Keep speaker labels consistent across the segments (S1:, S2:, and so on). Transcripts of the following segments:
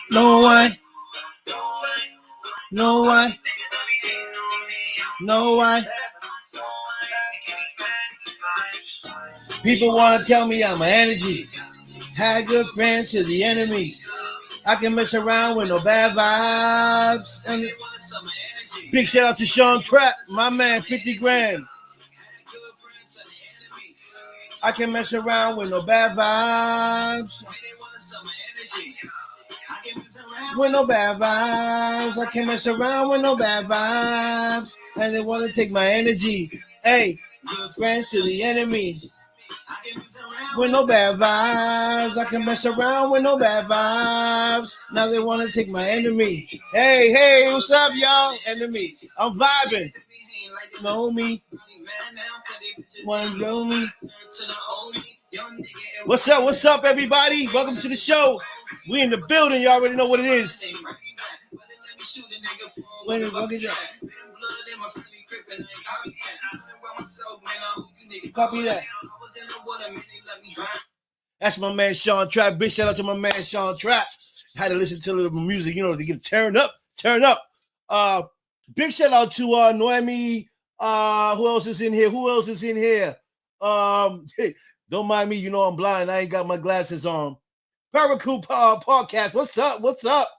S1: No one. No one. No one. People want to tell me I'm an energy. Had good friends to the enemies. I can mess around with no bad vibes. And big shout out to Sean Trapp, my man, 50 grand. I can mess around with no bad vibes. With no bad vibes. I can't mess around with no bad vibes. And they want to take my energy. Hey, good friends to the enemies. With no bad vibes. I can mess around with no bad vibes. Now they want to take my enemy. Hey, hey, what's up, y'all? Enemy. I'm vibing. Know me. Want to blow me. What's up, everybody? Welcome to the show. We in the building. You already know what it is. Copy that. That's my man Sean Trapp. Big shout out to my man Sean Trapp. Had to listen to a little music, to get turned up. Big shout out to Noemi. Who else is in here? Hey, don't mind me, I'm blind. I ain't got my glasses on. Paracool podcast. What's up?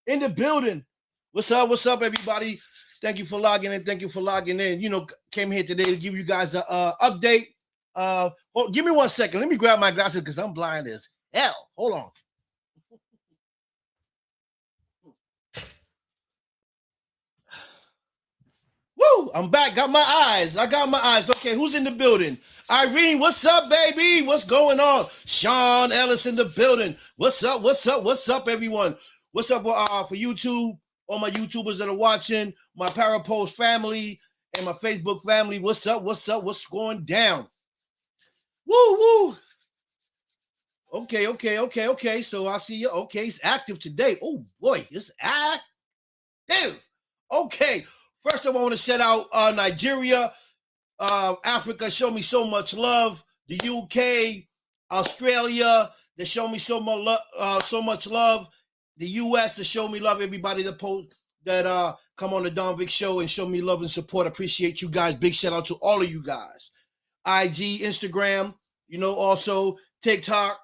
S1: In the building. What's up, everybody? Thank you for logging in. Came here today to give you guys an update. Give me 1 second. Let me grab my glasses because I'm blind as hell. Hold on. Woo! I'm back. Got my eyes. Okay, who's in the building? Irene, what's up, baby? What's going on? Sean Ellis in the building. What's up, everyone? What's up for YouTube? All my YouTubers that are watching, my Parapost family and my Facebook family. What's up? What's going down? Woo! Okay. So I see you. Okay, it's active today. Oh boy, it's active. Okay. First, I want to shout out Nigeria, Africa. Show me so much love. The UK, Australia. They show me so much love. The US to show me love. Everybody that come on the Don Vic show and show me love and support. Appreciate you guys. Big shout out to all of you guys. IG, Instagram, also TikTok.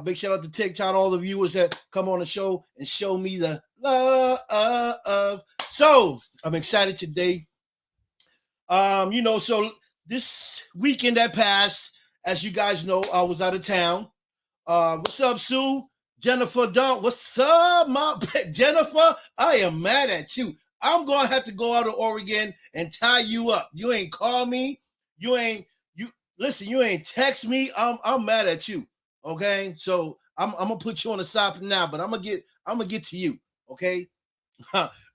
S1: Big shout out to TikTok, all the viewers that come on the show and show me the love. So I'm excited today. So this weekend that passed, as you guys know, I was out of town. What's up, Sue? Jennifer Dunn, what's up, my Jennifer? I am mad at you. I'm gonna have to go out to Oregon and tie you up. You ain't call me. You ain't text me. I'm mad at you. Okay, so I'm gonna put you on the side for now, but I'm gonna get to you. Okay.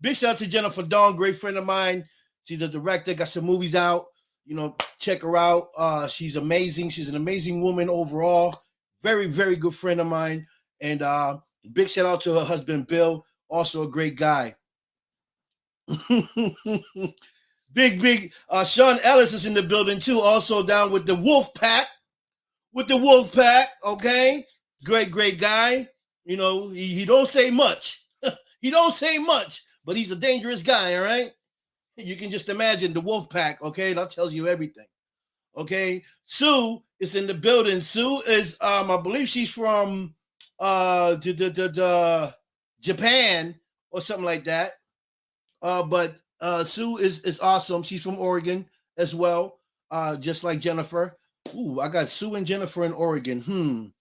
S1: Big shout out to Jennifer Dawn, great friend of mine. She's a director, got some movies out. Check her out. She's amazing. She's an amazing woman overall. Very, very good friend of mine. And big shout out to her husband, Bill, also a great guy. big Sean Ellis is in the building too, also down with the Wolf Pack. Okay? Great guy. He don't say much. But he's a dangerous guy, all right? You can just imagine the Wolf Pack, okay? That tells you everything. Okay? Sue is in the building. Sue is, I believe she's from Japan or something like that. But Sue is awesome. She's from Oregon as well, just like Jennifer. Ooh, I got Sue and Jennifer in Oregon.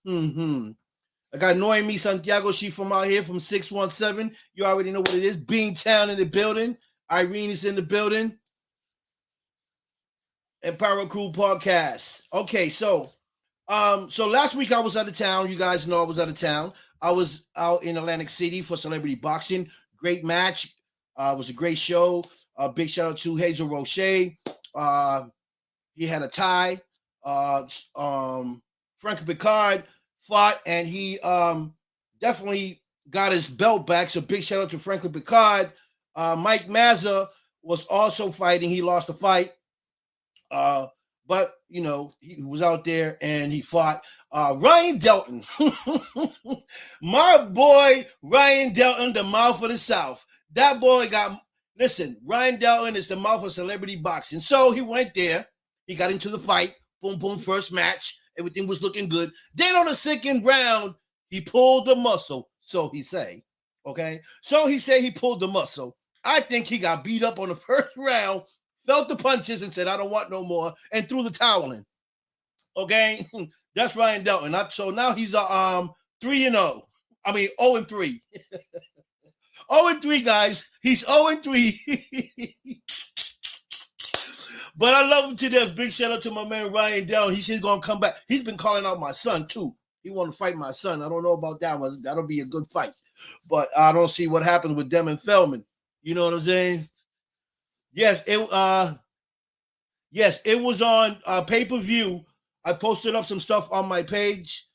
S1: I got Noemi Santiago. She from out here from 617. You already know what it is. Beantown in the building. Irene is in the building. And Power Crew Podcast. Okay, so last week I was out of town. You guys know I was out of town. I was out in Atlantic City for Celebrity Boxing. Great match. It was a great show. Big shout out to Hazel Roche. He had a tie. Frank Picard fought, and he definitely got his belt back. So big shout out to Franklin Picard. Mike Mazza was also fighting. He lost the fight. But you know, he was out there and he fought. Ryan Delton, my boy Ryan Delton, the mouth of the South. That boy Ryan Delton is the mouth of celebrity boxing. So he went there, he got into the fight, boom, boom, first match, everything was looking good. Then on the second round, he pulled the muscle, so he say, okay? So he said he pulled the muscle. I think he got beat up on the first round, felt the punches and said, I don't want no more, and threw the towel in. Okay? That's Ryan Delton. So now he's 3-0. I mean 0-3. 0-3, guys. He's 0-3. But I love him to death. Big shout out to my man Ryan Delton. He's going to come back. He's been calling out my son too. He want to fight my son. I don't know about that one. That'll be a good fight. But I don't see what happens with them and Feldman. You know what I'm saying? Yes, it was on pay-per-view. I posted up some stuff on my page.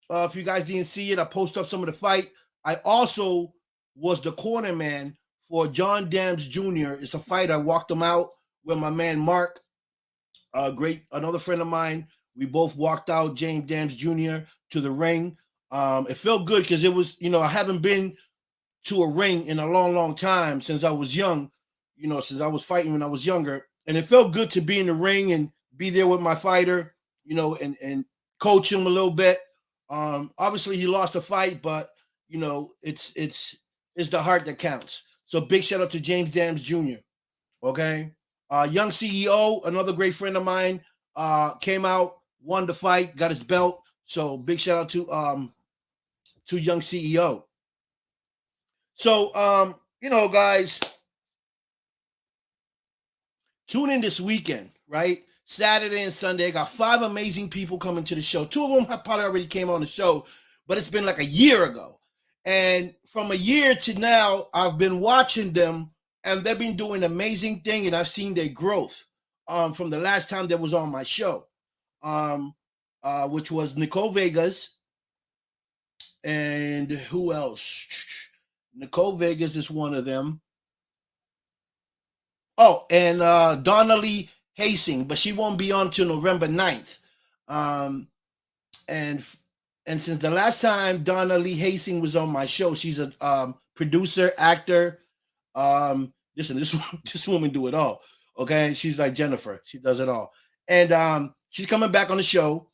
S1: If you guys didn't see it, I posted up some of the fight. I also was the corner man for John Dams Jr. It's a fight. I walked him out with my man Mark, another friend of mine. We both walked out James Dams Jr. to the ring. It felt good because it was, I haven't been to a ring in a long, long time since I was young, since I was fighting when I was younger. And it felt good to be in the ring and be there with my fighter, and coach him a little bit. Obviously he lost the fight, but it's the heart that counts. So big shout out to James Dams Jr. Okay. Young CEO, another great friend of mine, came out, won the fight, got his belt. So big shout out to Young CEO. So guys, tune in this weekend, right? Saturday and Sunday. I got 5 amazing people coming to the show. 2 of them have probably already came on the show, but it's been like a year ago. And from a year to now, I've been watching them, and they've been doing an amazing thing, and I've seen their growth from the last time they was on my show, which was Nicole Vegas. And who else? Nicole Vegas is one of them. Oh, and Donnelly Hastings, but she won't be on till November 9th. And since the last time Donnelly Hastings was on my show, she's a producer, actor. Listen, this woman do it all. Okay, she's like Jennifer. She does it all. And she's coming back on the show,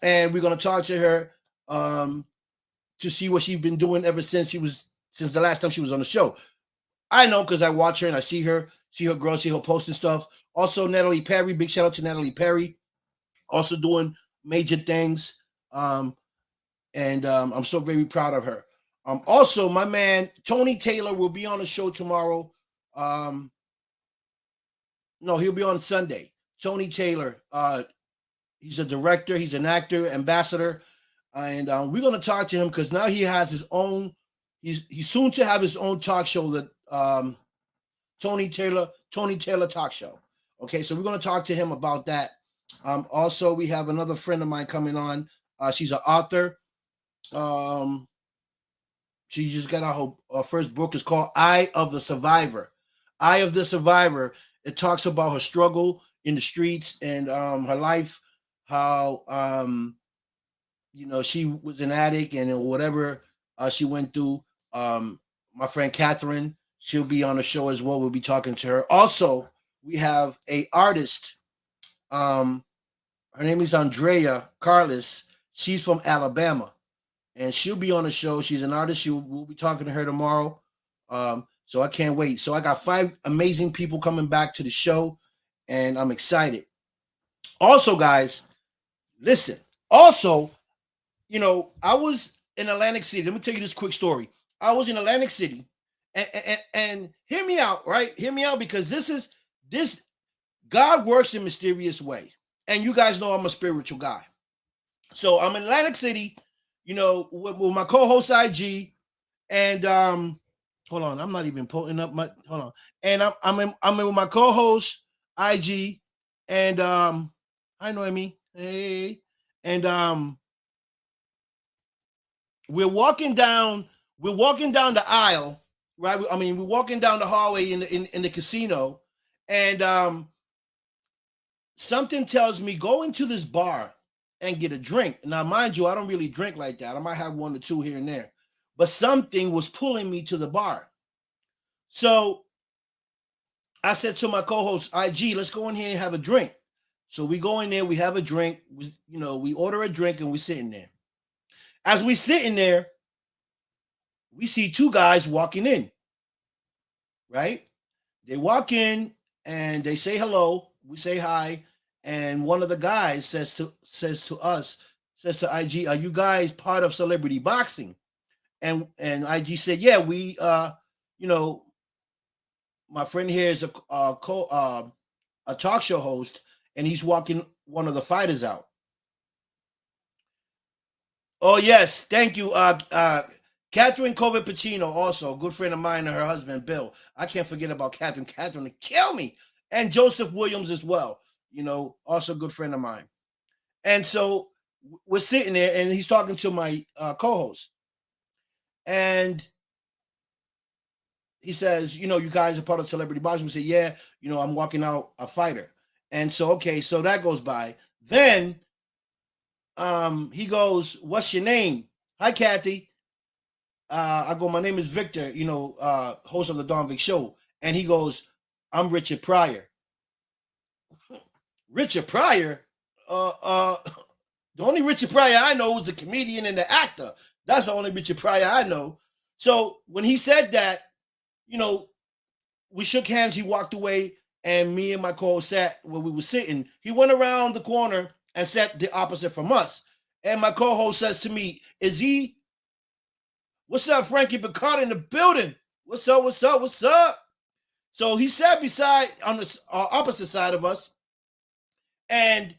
S1: and we're gonna talk to her to see what she's been doing ever since the last time she was on the show. I know because I watch her and I see her grow, see her posting stuff. Also, Natalie Perry, big shout out to Natalie Perry, also doing major things. And I'm so very proud of her. Also, my man Tony Taylor will be on the show tomorrow. No, he'll be on Sunday. Tony Taylor, he's a director, he's an actor, ambassador, and we're going to talk to him because now he has his own. He's soon to have his own talk show, that Tony Taylor Talk Show. Okay, so we're going to talk to him about that. Also, we have another friend of mine coming on. She's an author. She just got out her first book. It's called Eye of the Survivor. Eye of the Survivor. It talks about her struggle in the streets and her life, how she was an addict and whatever she went through. My friend Catherine, she'll be on the show as well. We'll be talking to her. Also, we have a artist. Her name is Andrea Carlos. She's from Alabama, and she'll be on the show. She's an artist. We'll be talking to her tomorrow. So I can't wait. So I got 5 amazing people coming back to the show, and I'm excited. Also, guys, listen. Also, I was in Atlantic City. Let me tell you this quick story. I was in Atlantic City, and hear me out, right? Hear me out because this God works in mysterious way, and you guys know I'm a spiritual guy. So I'm in Atlantic City, with my co-host IG, and hold on, I'm not even pulling up my hold on, and I'm in with my co-host IG, and hi Noemi, hey, and we're walking down the aisle, right? I mean, we're walking down the hallway in the casino, and something tells me go into this bar and get a drink. Now, mind you, I don't really drink like that. I might have one or two here and there, but something was pulling me to the bar. So I said to my co-host IG, let's go in here and have a drink. So we go in there, we have a drink, we order a drink, and we're sitting there. As we sitting there, we see two guys walking in, right? They walk in and they say hello. We say hi, and one of the guys says to IG, "Are you guys part of Celebrity Boxing?" And IG said, "Yeah, we my friend here is a talk show host, and he's walking one of the fighters out." Oh yes, thank you. Catherine Covid Pacino, also a good friend of mine, and her husband Bill. I can't forget about Catherine. Catherine to kill me, and Joseph Williams as well. Also a good friend of mine. And so we're sitting there, and he's talking to my co-host, and he says, "You guys are part of Celebrity Boxing." We say, "Yeah, I'm walking out a fighter." And so, okay, so that goes by. Then he goes, "What's your name?" "Hi, Kathy." I go, "My name is Victor, host of the Don Vic Show." And he goes, "I'm Richard Pryor." Richard Pryor? The only Richard Pryor I know is the comedian and the actor. That's the only Richard Pryor I know. So when he said that, we shook hands, he walked away, and me and my co-host sat where we were sitting. He went around the corner and sat the opposite from us. And my co-host says to me, "What's up, Frankie Picard in the building? What's up, what's up, what's up?" So he sat beside on the opposite side of us. And,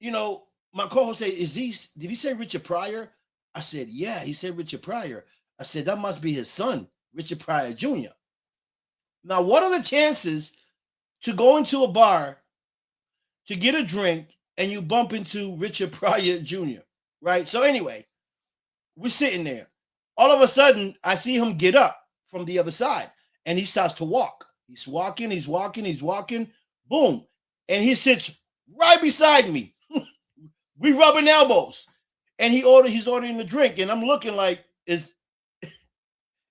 S1: my co-host said, did he say Richard Pryor? I said, "Yeah, he said Richard Pryor." I said, "That must be his son, Richard Pryor Jr." Now, what are the chances to go into a bar to get a drink and you bump into Richard Pryor Jr., right? So anyway, we're sitting there. All of a sudden, I see him get up from the other side, and he starts to walk. He's walking, he's walking, he's walking. Boom. And he sits right beside me. We rubbing elbows. And he's ordering the drink. And I'm looking like, is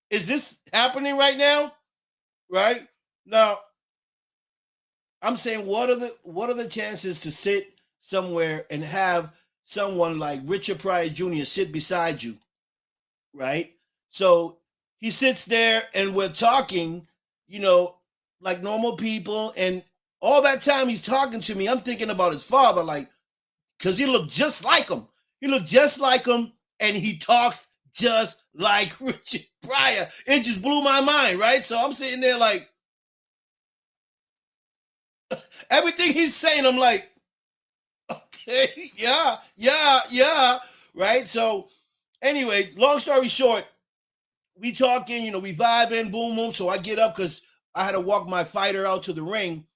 S1: this happening right now? Right? Now, I'm saying, what are the chances to sit somewhere and have someone like Richard Pryor Jr. sit beside you? Right? So he sits there and we're talking, like normal people. And all that time he's talking to me, I'm thinking about his father, like, because he looked just like him. He looked just like him, and he talks just like Richard Pryor. It just blew my mind, right? So I'm sitting there like, everything he's saying, I'm like, okay, yeah, right? So anyway, long story short, we talking, we vibing, boom, boom. So I get up because I had to walk my fighter out to the ring.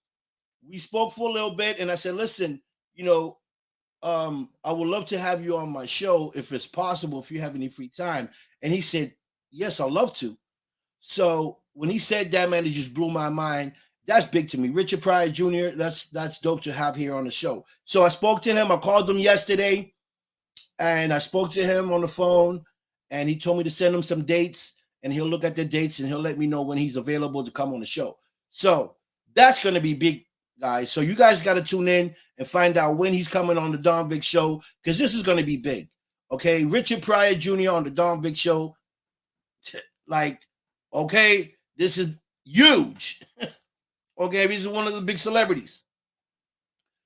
S1: We spoke for a little bit, and I said, "Listen, I would love to have you on my show if it's possible, if you have any free time." And he said, "Yes, I'd love to." So when he said that, man, it just blew my mind. That's big to me. Richard Pryor Jr., that's dope to have here on the show. So I spoke to him. I called him yesterday, and I spoke to him on the phone, and he told me to send him some dates, and he'll look at the dates, and he'll let me know when he's available to come on the show. So that's going to be big, guys. So you guys got to tune in and find out when he's coming on the Don Vic Show, because this is going to be big. Okay, Richard Pryor Jr. on the Don Vic Show. Like, okay, this is huge. Okay, he's one of the big celebrities.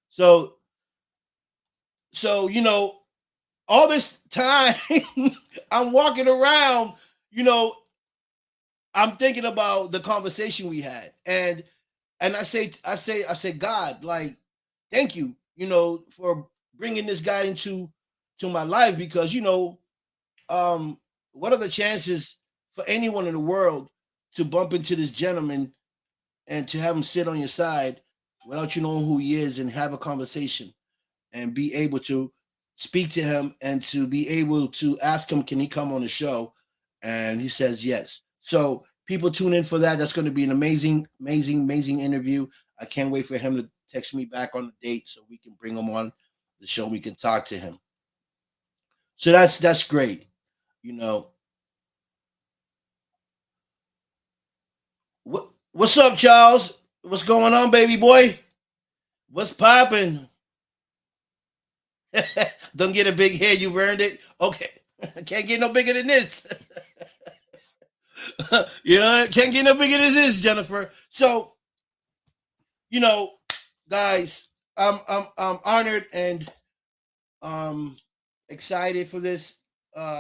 S1: So all this time I'm walking around, you know, I'm thinking about the conversation we had, and I say, God, like, thank you, for bringing this guy to my life, because um, what are the chances for anyone in the world to bump into this gentleman and to have him sit on your side without you knowing who he is and have a conversation and be able to speak to him and to be able to ask him, can he come on the show? And he says yes. So people tune in for that. That's going to be an amazing, amazing, amazing interview. I can't wait for him to text me back on the date so we can bring him on the show. We can talk to him. So that's great. You know, what's up, Charles? What's going on, baby boy? What's popping? Don't get a big head. You've earned it. Okay. Can't get no bigger than this. Can't get no bigger than this, Jennifer. So, you know, guys, I'm honored and um excited for this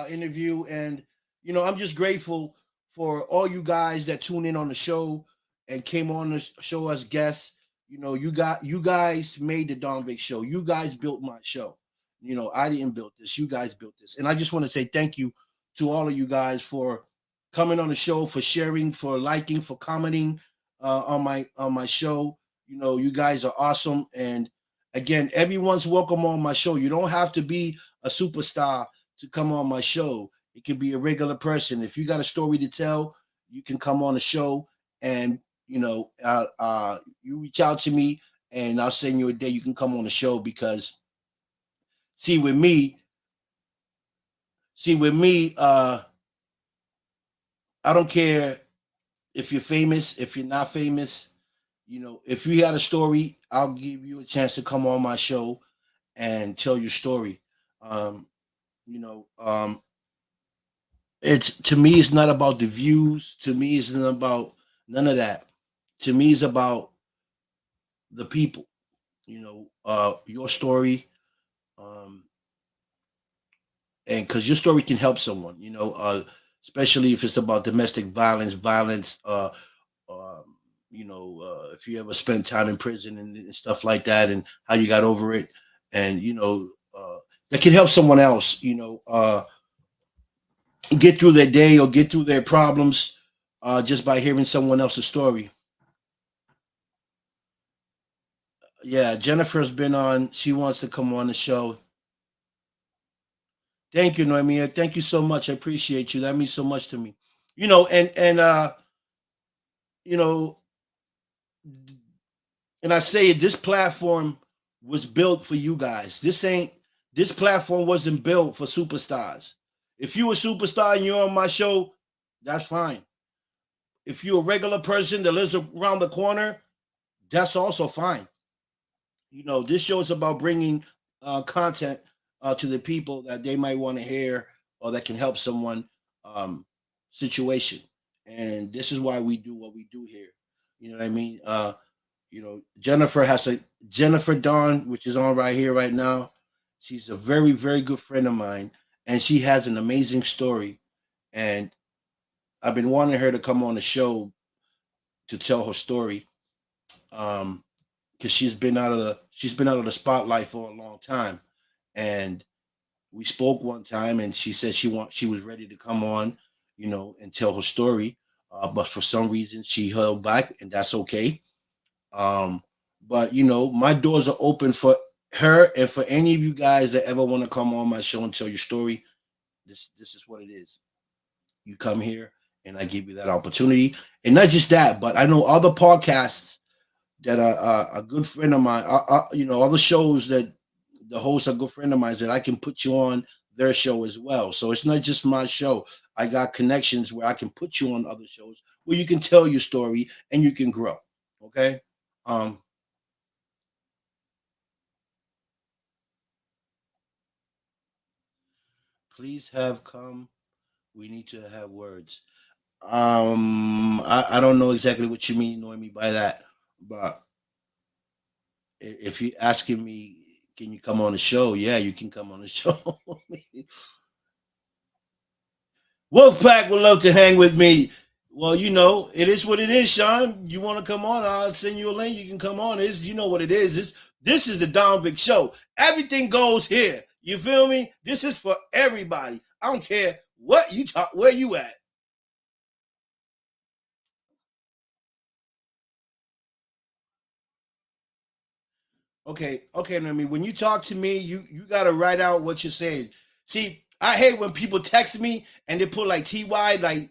S1: interview, and I'm just grateful for all you guys that tune in on the show and came on to show us guests. You guys made the Don Vic show. You guys built my show. I didn't build this. You guys built this, and I just want to say thank you to all of you guys for coming on the show, for sharing, for liking, for commenting on my show. You guys are awesome, and again, everyone's welcome on my show. You don't have to be a superstar to come on my show. It could be a regular person. If you got a story to tell, you can come on the show, and you reach out to me, and I'll send you a day you can come on the show. Because see, with me, I don't care if you're famous, if you're not famous. If you had a story, I'll give you a chance to come on my show and tell your story. Um, you know, it's to me, it's not about the views. To me, it's not about none of that. To me, it's about the people. Your story, um, and because your story can help someone. Especially if it's about domestic violence. If you ever spent time in prison and stuff like that, and how you got over it, and that can help someone else. Get through their day or get through their problems just by hearing someone else's story. Yeah, Jennifer's been on. She wants to come on the show. Thank you, Noemia. Thank you so much. I appreciate you. That means so much to me. You know, and I say it, this platform was built for you guys. This platform wasn't built for superstars. If you a superstar and you're on my show, that's fine. If you're a regular person that lives around the corner, that's also fine. This show is about bringing content to the people that they might want to hear or that can help someone um, situation. And this is why we do what we do here. You know what I mean? Jennifer has a Jennifer Dawn, which is on right here right now. She's a very, very good friend of mine, and she has an amazing story. And I've been wanting her to come on the show to tell her story. Because she's been out of the spotlight for a long time, and we spoke one time, and she said she was ready to come on, and tell her story, but for some reason she held back, and that's okay. Um, but my doors are open for her and for any of you guys that ever want to come on my show and tell your story. This is what it is. You come here, and I give you that opportunity, and not just that, but I know other podcasts that are a good friend of mine. Other shows that the hosts are good friend of mine that I can put you on their show as well. So it's not just my show. I got connections where I can put you on other shows where you can tell your story and you can grow. Okay. Um, please have come. We need to have words. I don't know exactly what you mean, Noemi, by that, but if you're asking me, Can you come on the show? Yeah, you can come on the show. Wolfpack would love to hang with me. Well, you know, it is what it is, Sean. You want to come on? I'll send you a link. You can come on. You know what it is. This is the Don Big Show. Everything goes here. You feel me? This is for everybody. I don't care what you talk, where you at. Okay, Naomi. When you talk to me, you gotta write out what you're saying. See, I hate when people text me and they put like TY, like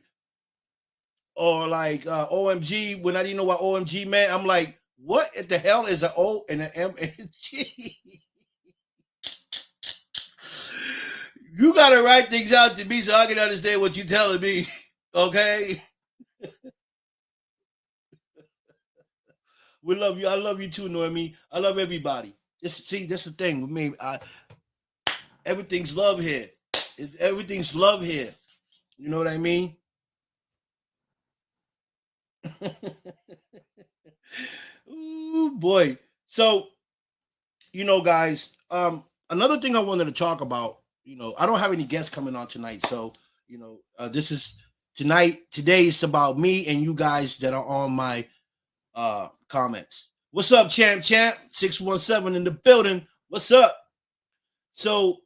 S1: or like OMG when I didn't know what OMG meant. I'm like, what the hell is an O and an M and a G? You gotta write things out to me so I can understand what you're telling me. Okay. We love you. I love you too, Noemi. I love everybody. See, that's the thing with me. Everything's love here. Everything's love here. You know what I mean? Ooh, boy. So, you know, guys, another thing I wanted to talk about, you know, I don't have any guests coming on tonight. So, you know, this is today is about me and you guys that are on my comments. What's up, Champ 617 in the building? What's up? So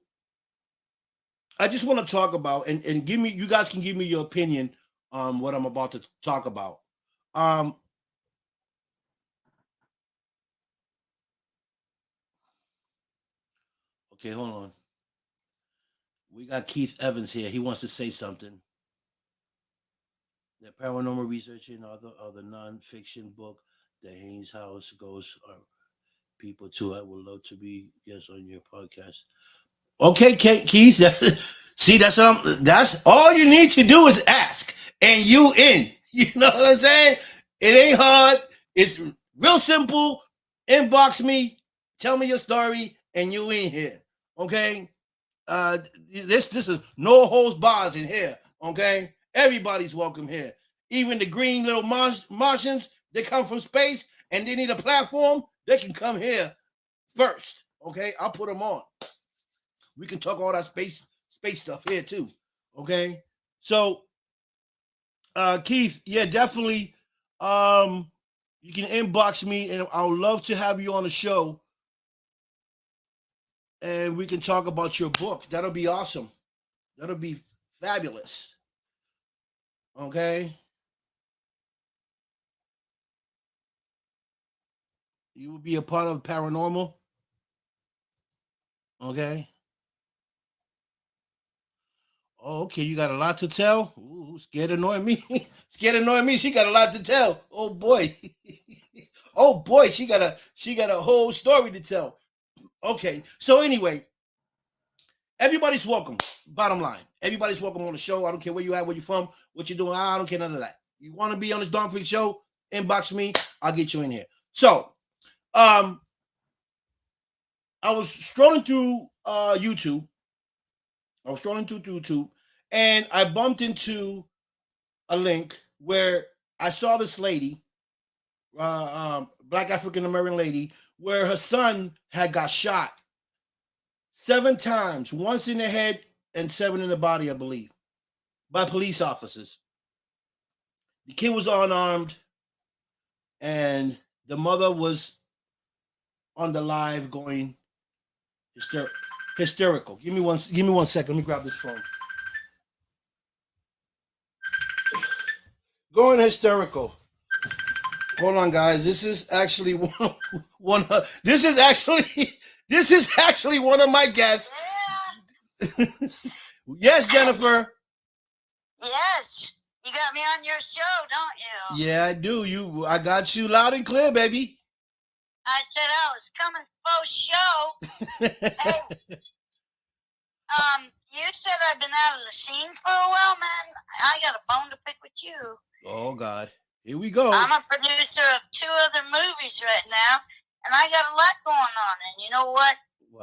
S1: I just want to talk about and give me, you guys can give me your opinion on what I'm about to talk about. Okay, hold on. We got Keith Evans here. He wants to say something. The paranormal research and other non-fiction book, The Haynes House Ghosts are people too. I would love to be guest on your podcast. Okay, Keith. See, that's all you need to do is ask, and you in. You know what I'm saying? It ain't hard. It's real simple. Inbox me, tell me your story, and you in here. Okay. This is no holds bars in here. Okay. Everybody's welcome here. Even the green little Martians, they come from space and they need a platform. They can come here first. Okay. I'll put them on. We can talk all that space stuff here too. Okay. So, Keith, yeah, definitely. You can inbox me and I would love to have you on the show and we can talk about your book. That'll be awesome. That'll be fabulous. Okay. You will be a part of paranormal. Okay. Oh, okay. You got a lot to tell. Ooh, scared annoying me. Scared annoying me. She got a lot to tell. Oh boy. Oh boy. She got a whole story to tell. Okay. So anyway, everybody's welcome. Bottom line, everybody's welcome on the show. I don't care where you at, where you from, what you're doing. I don't care none of that. You want to be on this Don Freak show? Inbox me. I'll get you in here. So, I was strolling through YouTube. And I bumped into a link where I saw this lady, Black African American lady, where her son had got shot 7 times, once in the head and 7 in the body, I believe, by police officers. The kid was unarmed, and the mother was on the live going hysterical. Give me one second. Let me grab this phone. Going hysterical. Hold on, guys. This is actually one this is actually one of my guests. Yes, Jennifer.
S2: Yes. You got me on your show, don't
S1: you? Yeah, I do. I got you loud and clear, baby.
S2: I said I was coming for show. Hey, you said I've been out of the scene for a while, man. I got a bone to pick with you.
S1: Oh, God. Here we go.
S2: I'm a producer of 2 other movies right now, and I got a lot going on. And you know what?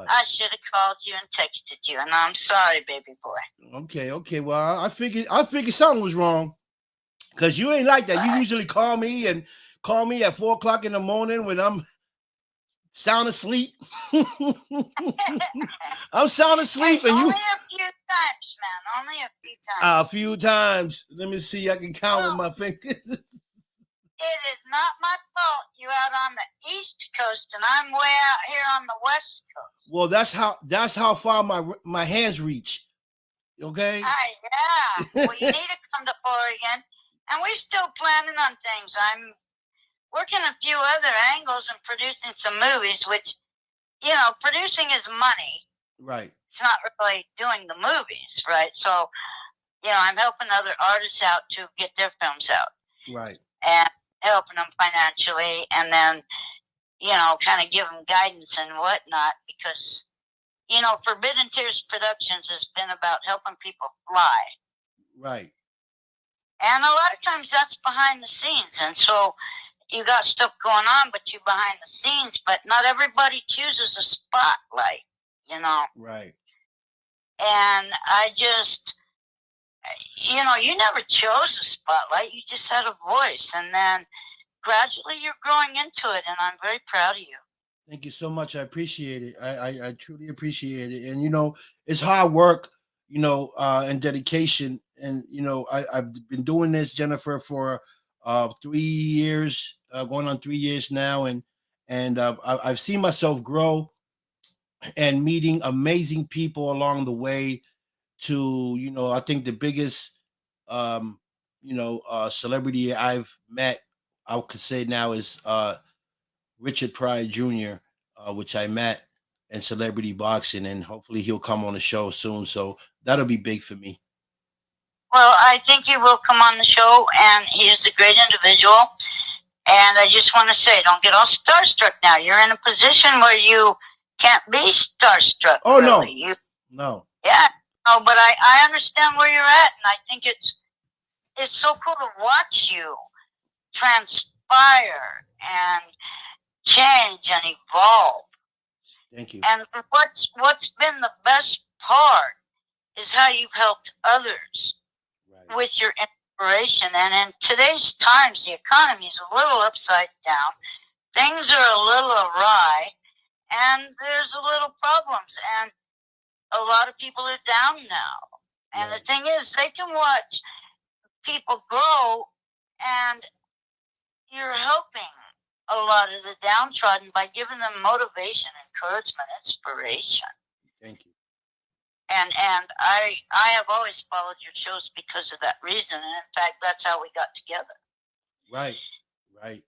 S2: I should have called you and texted you, and I'm sorry, baby boy.
S1: Okay. Well, I figured something was wrong, because you ain't like that. You usually call me at 4:00 in the morning when I'm sound asleep. I'm sound asleep, and you.
S2: Only a few times, man. Only a few times.
S1: A few times. Let me see. I can count with my fingers.
S2: It is not my fault you're out on the East Coast and I'm way out here on the West Coast.
S1: Well, that's how far my hands reach. Okay.
S2: Yeah. Well, you need to come to Oregon, and we're still planning on things. I'm working a few other angles and producing some movies, which, producing is money.
S1: Right.
S2: It's not really doing the movies, right? So, I'm helping other artists out to get their films out.
S1: Right.
S2: And helping them financially, and then, kind of give them guidance and whatnot, because, Forbidden Tears Productions has been about helping people fly.
S1: Right.
S2: And a lot of times that's behind the scenes. And so you got stuff going on, but you're behind the scenes, but not everybody chooses a spotlight,
S1: Right.
S2: And I just, you never chose a spotlight. You just had a voice. And then gradually you're growing into it. And I'm very proud of you.
S1: Thank you so much. I appreciate it. I truly appreciate it. And, it's hard work, and dedication. And, I've been doing this, Jennifer, for 3 years, going on 3 years now. And I've seen myself grow and meeting amazing people along the way to, I think the biggest, celebrity I've met, I could say now is Richard Pryor Jr., which I met in celebrity boxing, and hopefully he'll come on the show soon. So that'll be big for me.
S2: Well, I think he will come on the show, and he is a great individual. And I just want to say, don't get all starstruck now. You're in a position where you can't be starstruck.
S1: Oh,
S2: really.
S1: No.
S2: Yeah. No, but I understand where you're at, and I think it's so cool to watch you transpire and change and evolve.
S1: Thank you.
S2: And what's been the best part is how you've helped others with your inspiration. And in today's times, the economy is a little upside down. Things are a little awry, and there's a little problems. And a lot of people are down now. And the thing is, they can watch people grow, and you're helping a lot of the downtrodden by giving them motivation, encouragement, inspiration.
S1: Thank you.
S2: And I have always followed your shows because of that reason. And in fact, that's how we got together.
S1: Right.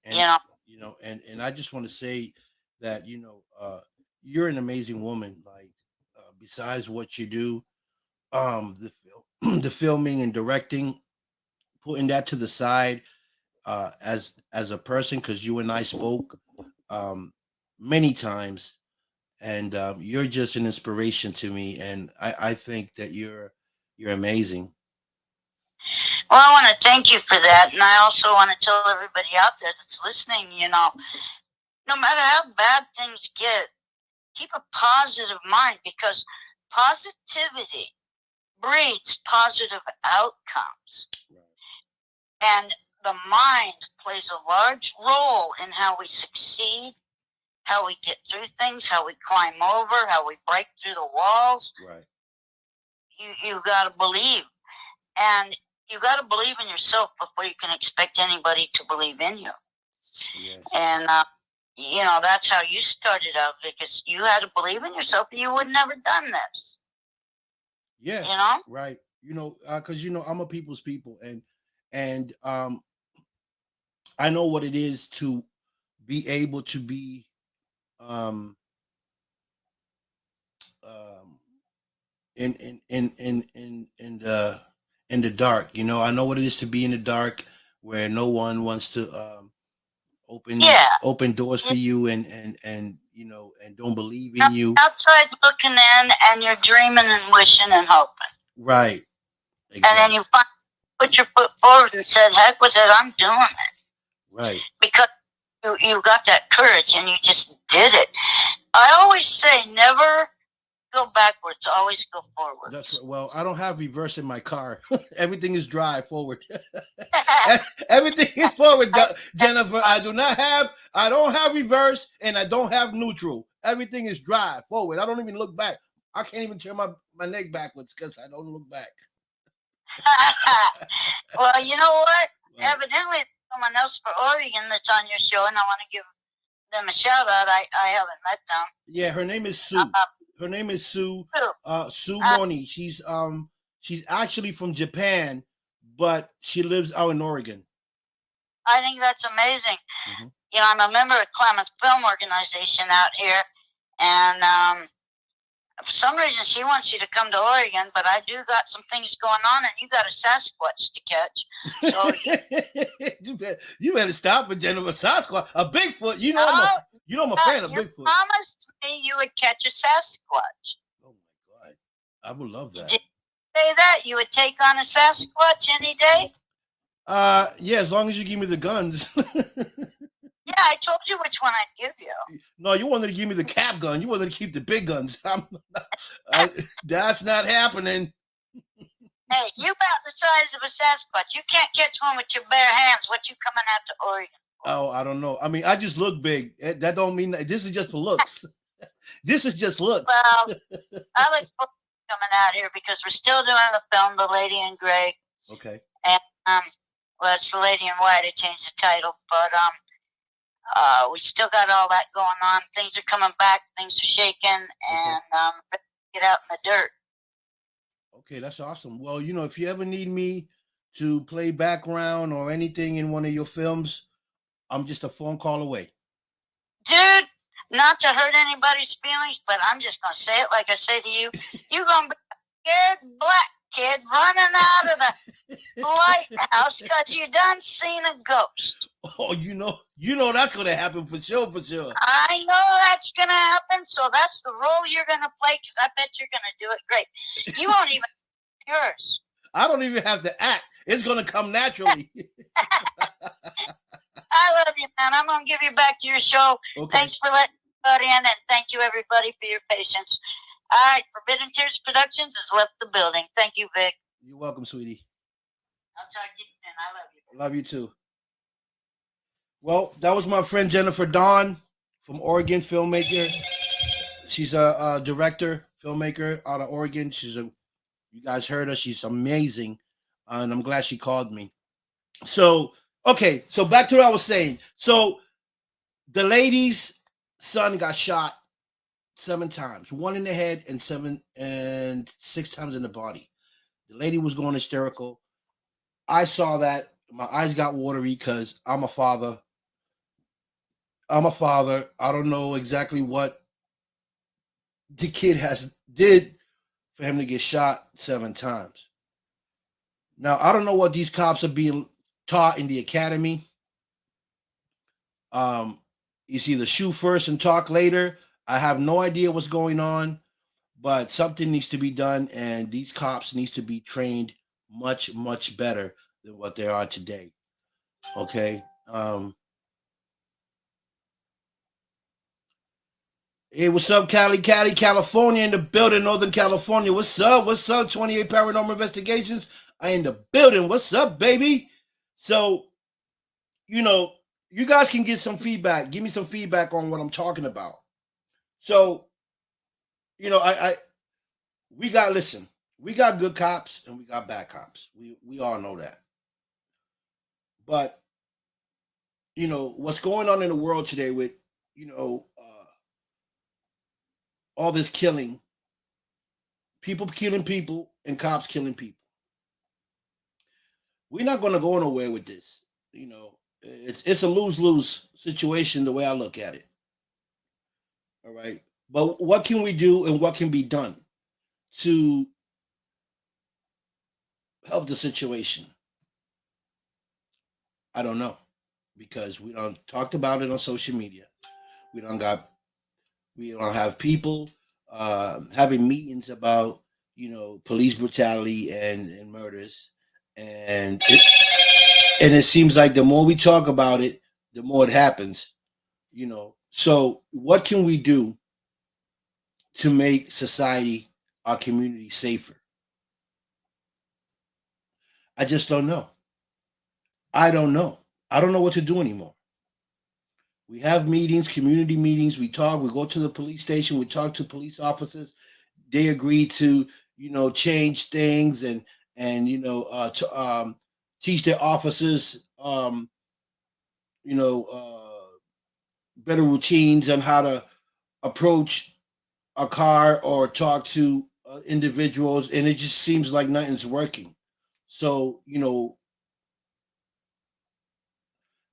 S1: And, and I just want to say that, you're an amazing woman. Like, besides what you do, the filming and directing, putting that to the side, as a person, because you and I spoke many times, and you're just an inspiration to me, and I think that you're amazing.
S2: Well, I want to thank you for that, and I also want to tell everybody out there that's listening, no matter how bad things get, keep a positive mind, because positivity breeds positive outcomes. And the mind plays a large role in how we succeed, how we get through things, how we climb over, how we break through the walls.
S1: Right.
S2: You got to believe. And you got to believe in yourself before you can expect anybody to believe in you.
S1: Yes.
S2: And, that's how you started out, because you had to believe in yourself, or you would never done this.
S1: Yeah. Right. Because, I'm a people's people, and I know what it is to be able to be in the dark. I know what it is to be in the dark, where no one wants to open doors for you, and don't believe in you.
S2: Outside looking in, and you're dreaming and wishing and hoping.
S1: Right.
S2: Exactly. And then you put your foot forward and said, heck with it, I'm doing it.
S1: Right.
S2: Because you got that courage and you just did it. I always say, never go backwards. Always go forwards.
S1: That's well. I don't have reverse in my car. Everything is drive forward. Everything is forward, Jennifer. I don't have reverse, and I don't have neutral. Everything is drive forward. I don't even look back. I can't even turn my neck backwards because I don't look back.
S2: Well, you know what? Right. Evidently, someone else for Oregon that's on your show, and I want to give them a shout out. I haven't met them.
S1: Yeah, her name is Sue. Her name is Sue. Sue Moni. She's actually from Japan, but she lives out in Oregon.
S2: I think that's amazing. Mm-hmm. You know, I'm a member of Klamath Film Organization out here, and for some reason she wants you to come to Oregon, but I do got some things going on, and you got a Sasquatch to catch. So
S1: you better stop it, Jennifer. Sasquatch, a Bigfoot. You know, I'm a fan of Bigfoot.
S2: You promised me you would catch a Sasquatch.
S1: Oh my God, I would love that.
S2: Did you say that you would take on a Sasquatch any day?
S1: Yeah, as long as you give me the guns.
S2: Yeah, I told you which one I'd give you.
S1: No, you wanted to give me the cap gun. You wanted to keep the big guns. That's not happening.
S2: Hey, you about the size of a Sasquatch. You can't catch one with your bare hands. What you coming out to Oregon for?
S1: Oh, I don't know. I mean, I just look big. That don't mean that. This is just for looks. This is just looks.
S2: Well, I look forward to coming out here because we're still doing the film, The Lady in Gray.
S1: Okay.
S2: And well, it's The Lady in White. I changed the title, but we still got all that going on. Things are coming back. Things are shaking, and get out in the dirt.
S1: Okay, that's awesome. Well, you know, if you ever need me to play background or anything in one of your films, I'm just a phone call away.
S2: Dude, not to hurt anybody's feelings, but I'm just going to say it like I say to you. You're going to be a scared black kid running out of the lighthouse because you done seen a ghost.
S1: Oh, you know that's going to happen for sure, for sure.
S2: I know that's going to happen, so that's the role you're going to play because I bet you're going to do it great. You won't even yours.
S1: I don't even have to act. It's going to come naturally.
S2: I love you, man. I'm going to give you back to your show. Okay. Thanks for letting me cut in, and thank you, everybody, for your patience. All right, Forbidden Tears Productions has left the building. Thank you, Vic.
S1: You're welcome, sweetie.
S2: I'll talk to you soon. I love you.
S1: Love you, too. Well, that was my friend Jennifer Dawn from Oregon, filmmaker. She's a director, filmmaker out of Oregon. You guys heard her. She's amazing, and I'm glad she called me. So, okay, so back to what I was saying. So, the lady's son got shot 7 times, 1 in the head and 6 times in the body. The lady was going hysterical. I saw that. My eyes got watery because I'm a father. I don't know exactly what the kid did for him to get shot 7 times. Now, I don't know what these cops are being taught in the academy. It's either shoot first and talk later. I have no idea what's going on, but something needs to be done, and these cops needs to be trained much, much better than what they are today. Okay. Hey, what's up, California in the building, Northern California. What's up? 28 Paranormal Investigations. I in the building. What's up, baby? So, you know, you guys can get some feedback. Give me some feedback on what I'm talking about. So, you know, we got good cops and we got bad cops. We all know that. But, you know, what's going on in the world today with, you know, all this killing, people killing people and cops killing people. We're not going to go nowhere with this. You know, it's a lose-lose situation the way I look at it. All right. But what can we do and what can be done to help the situation? I don't know, because we don't talked about it on social media. We don't have people having meetings about, you know, police brutality and murders. And it seems like the more we talk about it, the more it happens, you know. So what can we do to make society, our community safer? I just don't know. I don't know. I don't know what to do anymore. We have meetings, community meetings. We talk. We go to the police station. We talk to police officers. They agree to, change things and teach their officers, you know, better routines on how to approach a car or talk to individuals. And it just seems like nothing's working. So,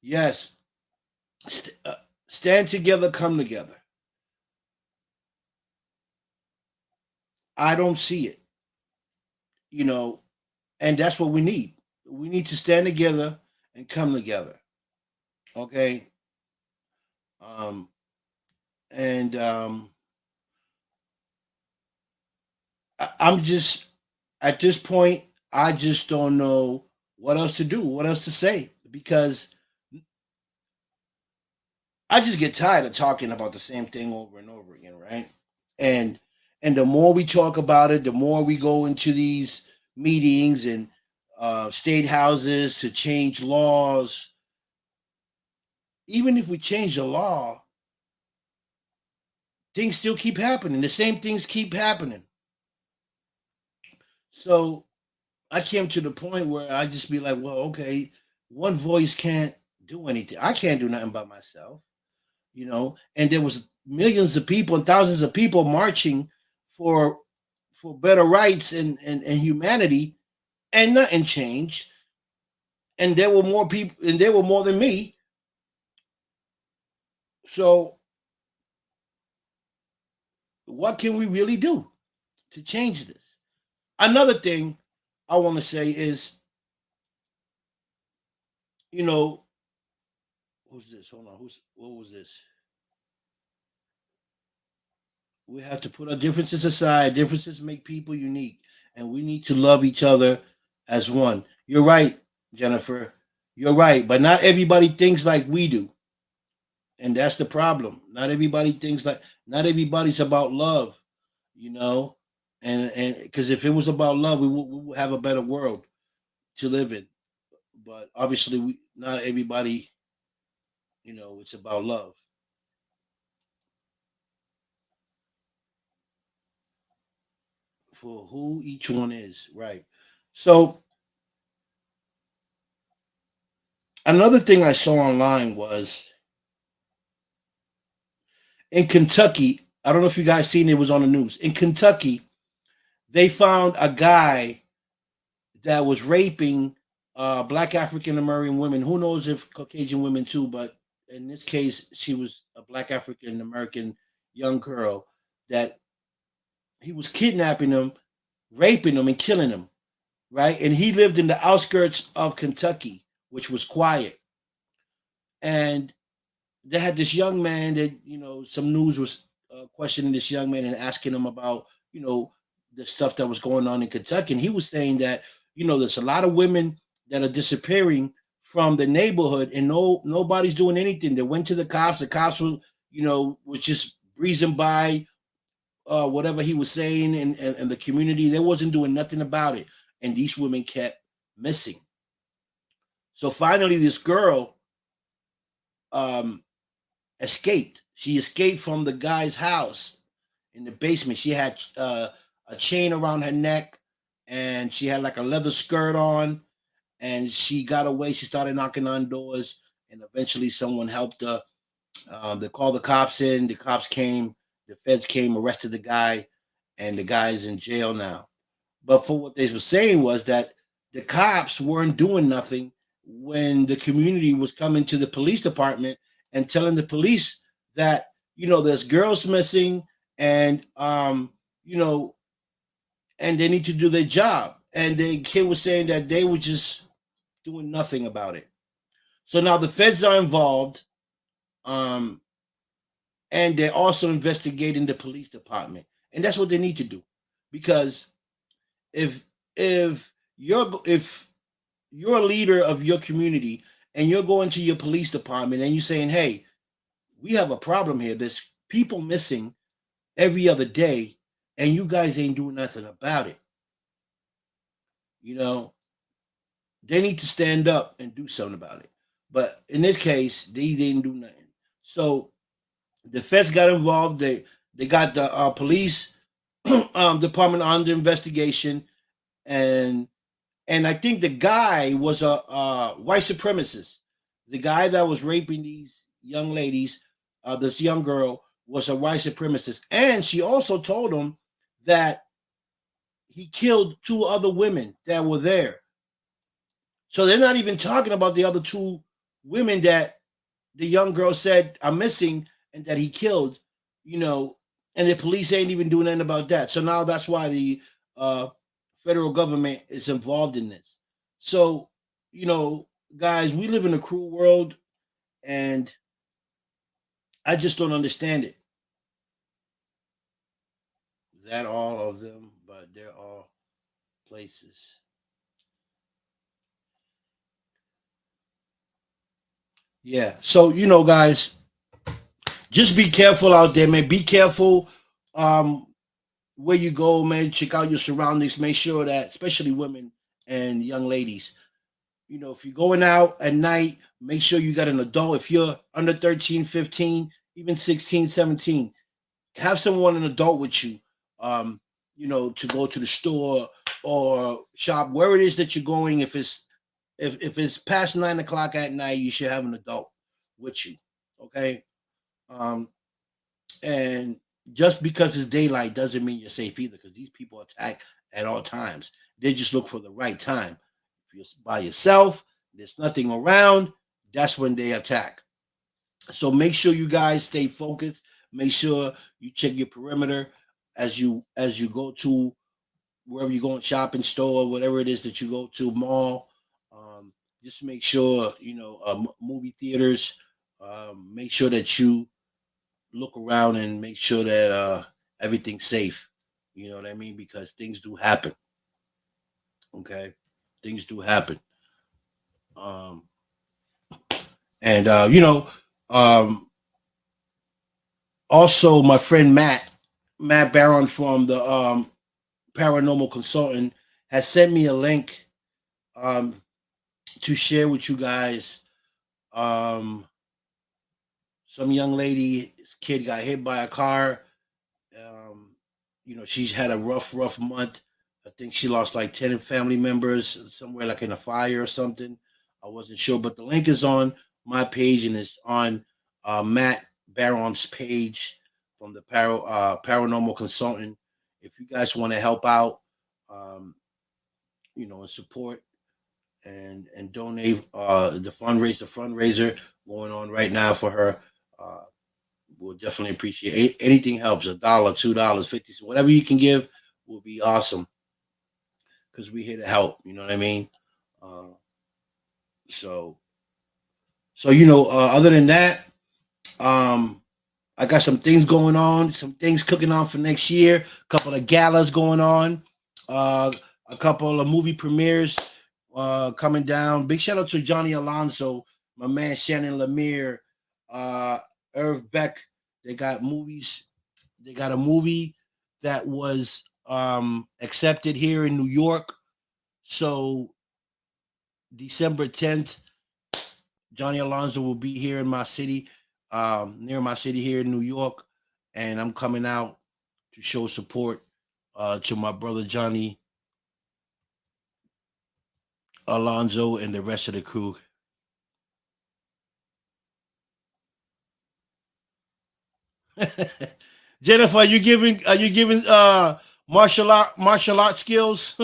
S1: yes, stand together, come together. I don't see it, and that's what we need. We need to stand together and come together. Okay. Um, and I'm just at this point, I just don't know what else to do, what else to say, because I just get tired of talking about the same thing over and over again, right? And and the more we talk about it, the more we go into these meetings and state houses to change laws. Even if we change the law, things still keep happening. The same things keep happening. So I came to the point where I just be like, well, okay, one voice can't do anything. I can't do nothing by myself, And there was millions of people and thousands of people marching for better rights and humanity, and nothing changed. And there were more people, and there were more than me. So what can we really do to change this? Another thing I want to say is, you know, who's this? Hold on, what was this? We have to put our differences aside. Differences make people unique, and we need to love each other as one. You're right, Jennifer. You're right, but not everybody thinks like we do, and that's the problem. Not everybody thinks like. Not everybody's about love, you know, and because if it was about love, we would have a better world to live in. But obviously, not everybody, it's about love. For who each one is, right? So another thing I saw online was in Kentucky. I don't know if you guys seen it, was on the news. In Kentucky, they found a guy that was raping black African American women. Who knows if Caucasian women too, but in this case, she was a black African American young girl that he was kidnapping them, raping them, and killing them. Right, and he lived in the outskirts of Kentucky, which was quiet. And they had this young man that some news was questioning this young man and asking him about the stuff that was going on in Kentucky, and he was saying that there's a lot of women that are disappearing from the neighborhood, and nobody's doing anything. They went to the cops. The cops were was just breezing by whatever he was saying, and the community, they wasn't doing nothing about it, and these women kept missing. So finally, this girl um, escaped. She escaped from the guy's house in the basement. She had a chain around her neck, and she had like a leather skirt on, and she got away. She started knocking on doors, and eventually someone helped her. They called the cops in. The cops came. The feds came, arrested the guy, and the guy's in jail now. But for what they were saying was that the cops weren't doing nothing when the community was coming to the police department and telling the police that there's girls missing, and you know and they need to do their job. And the kid was saying that they were just doing nothing about it. So now the feds are involved, um, and they're also investigating the police department, and that's what they need to do, because if if you're a leader of your community and you're going to your police department and you're saying, hey, we have a problem here, there's people missing, every other day, and you guys ain't doing nothing about it. You know, they need to stand up and do something about it. But in this case, they didn't do nothing. So the feds got involved. They got the police department under investigation, and I think the guy was a white supremacist. The guy that was raping these young ladies, this young girl, was a white supremacist, and she also told him that he killed two other women that were there. So they're not even talking about the other two women that the young girl said are missing and that he killed, you know, and the police ain't even doing anything about that. So now that's why the uh, federal government is involved in this. So, you know, guys, we live in a cruel world, and I just don't understand it. Is that all of them? But they're all places. Yeah. So, you know, guys, just be careful out there, man. Be careful um, where you go, man. Check out your surroundings. Make sure that, especially women and young ladies, you know, if you're going out at night, make sure you got an adult. If you're under 13, 15, even 16, 17, have someone, an adult with you, um, you know, to go to the store or shop, where it is that you're going. If it's past 9 o'clock at night, you should have an adult with you. Okay. Um, and just because it's daylight doesn't mean you're safe either, because these people attack at all times. They just look for the right time. If you're by yourself, there's nothing around, that's when they attack. So make sure you guys stay focused. Make sure you check your perimeter as you go to wherever you're going, shopping store, whatever it is that you go to, mall. Um, just make sure, you know, movie theaters. Make sure that you look around and make sure that everything's safe. You know what I mean? Because things do happen. Okay, things do happen. Um, and you know, um, also my friend Matt Barron from the Paranormal Consultant has sent me a link um, to share with you guys. Um, some young lady, this kid got hit by a car. Um, you know, she's had a rough month. I think she lost like 10 family members somewhere, like in a fire or something. I wasn't sure, but the link is on my page and it's on Matt Barron's page from the Paranormal Consultant. If you guys want to help out, um, you know, and support and donate the fundraiser going on right now for her. Uh, we'll definitely appreciate it. Anything helps. $1, $2, 50, whatever you can give will be awesome because we're here to help. You know what I mean? Uh, so you know, other than that, um, I got some things going on, some things cooking on for next year. A couple of galas going on, uh, a couple of movie premieres coming down. Big shout out to Johnny Alonso, my man Shannon Lemire, uh, Irv Beck. They got movies. They got a movie that was accepted here in New York. So December 10th, Johnny Alonso will be here in my city, near my city here in New York, and I'm coming out to show support to my brother Johnny Alonso and the rest of the crew. Jennifer, are you giving martial art skills?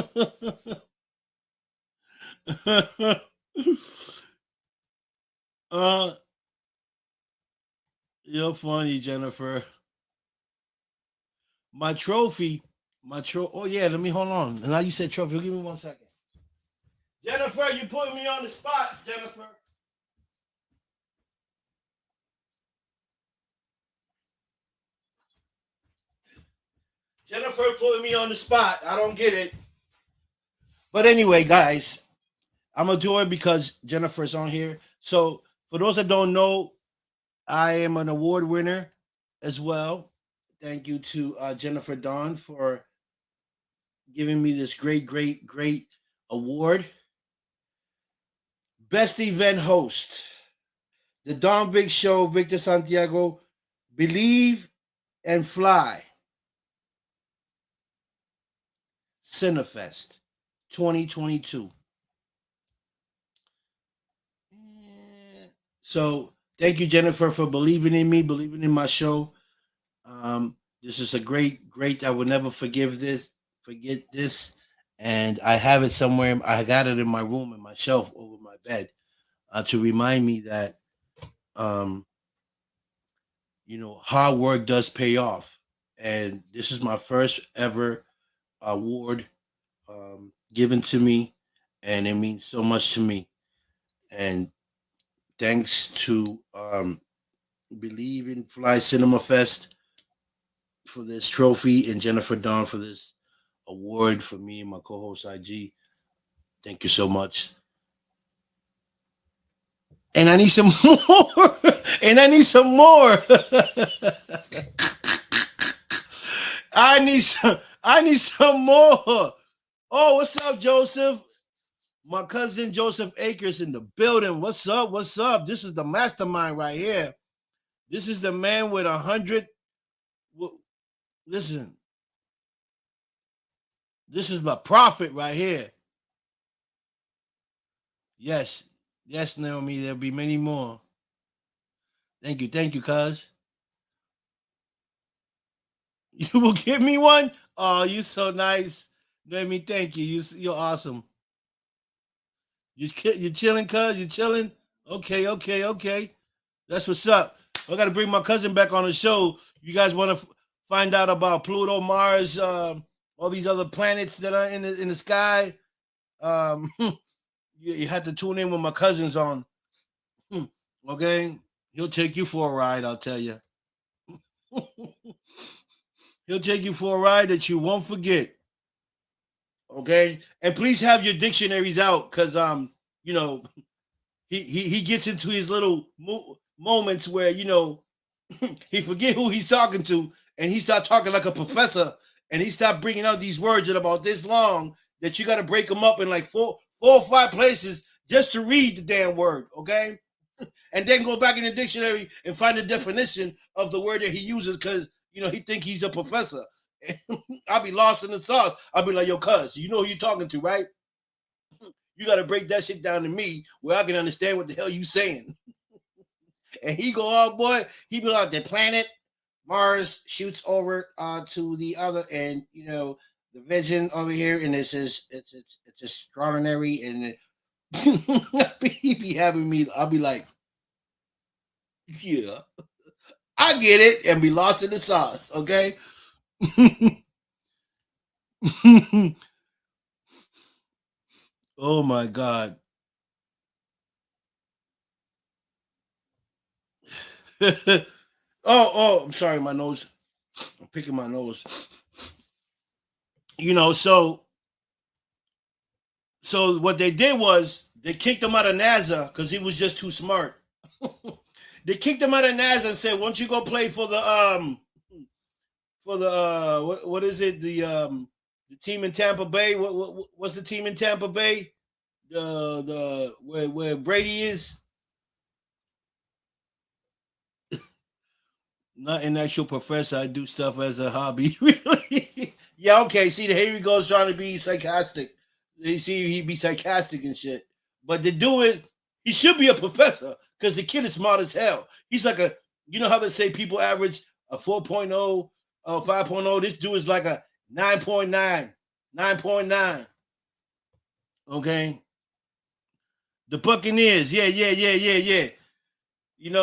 S1: uh you're funny, Jennifer. My trophy, oh yeah, let me hold on. Now you said trophy. Give me 1 second. Jennifer, you putting me on the spot, Jennifer. Jennifer putting me on the spot. I don't get it. But anyway, guys, I'm gonna do it because Jennifer's on here. So for those that don't know, I am an award winner as well. thank you to Jennifer Dawn for giving me this great award. Best event host. The Don Vic Show, Victor Santiago, Believe and Fly, Cinefest 2022. So thank you, Jennifer, for believing in me, believing in my show. This is a great. I will never forget this, and I have it somewhere. I got it in my room, in my shelf over my bed, to remind me that, um, hard work does pay off. And this is my first ever award given to me, and it means so much to me. And thanks to Believe in Fly Cinema Fest for this trophy, and Jennifer Dawn for this award for me and my co-host IG. Thank you so much. And I need some more. And I need some more. I need some more. Oh, what's up, Joseph? My cousin Joseph Akers in the building. What's up? What's up? This is the mastermind right here. This is the man with 100. Listen, this is my prophet right here. Yes, Naomi. There'll be many more. Thank you, cuz. You will give me one. Oh, you so nice. Naomi, thank you. You're awesome. You're chilling, cuz. You're chilling. Okay. That's what's up. I got to bring my cousin back on the show. You guys want to find out about Pluto, Mars, all these other planets that are in the sky? You have to tune in with my cousins on. Okay, he'll take you for a ride. I'll tell you. He'll take you for a ride that you won't forget. Okay, and please have your dictionaries out, because he gets into his little moments where he forget who he's talking to, and he start talking like a professor, and he start bringing out these words that are about this long that you got to break them up in like four or five places just to read the damn word, okay? And then go back in the dictionary and find the definition of the word that he uses, because he think he's a professor. I'll be lost in the sauce. I'll be like, yo, cuz, you know who you're talking to, right? You got to break that shit down to me where I can understand what the hell you saying. And he go, oh boy, he be like, the planet Mars shoots over to the other, and the vision over here, and it's extraordinary, and he be having me. I'll be like, yeah, I get it, and be lost in the sauce. Okay. Oh my god. oh, I'm sorry, my nose. I'm picking my nose. So what they did was they kicked him out of NASA because he was just too smart. They kicked him out of NASA and said, "Why don't you go play for the what is it, the team in Tampa Bay? What's the team in Tampa Bay? The where Brady is." Not an actual professor. I do stuff as a hobby. Really? Yeah. Okay. See, here he goes trying to be sarcastic. You see, he'd be sarcastic and shit. But to do it, he should be a professor because the kid is smart as hell. He's like you know how they say people average a 4.0, 5.0. This dude is like a 9.9, 9.9. Okay. The Buccaneers. Yeah.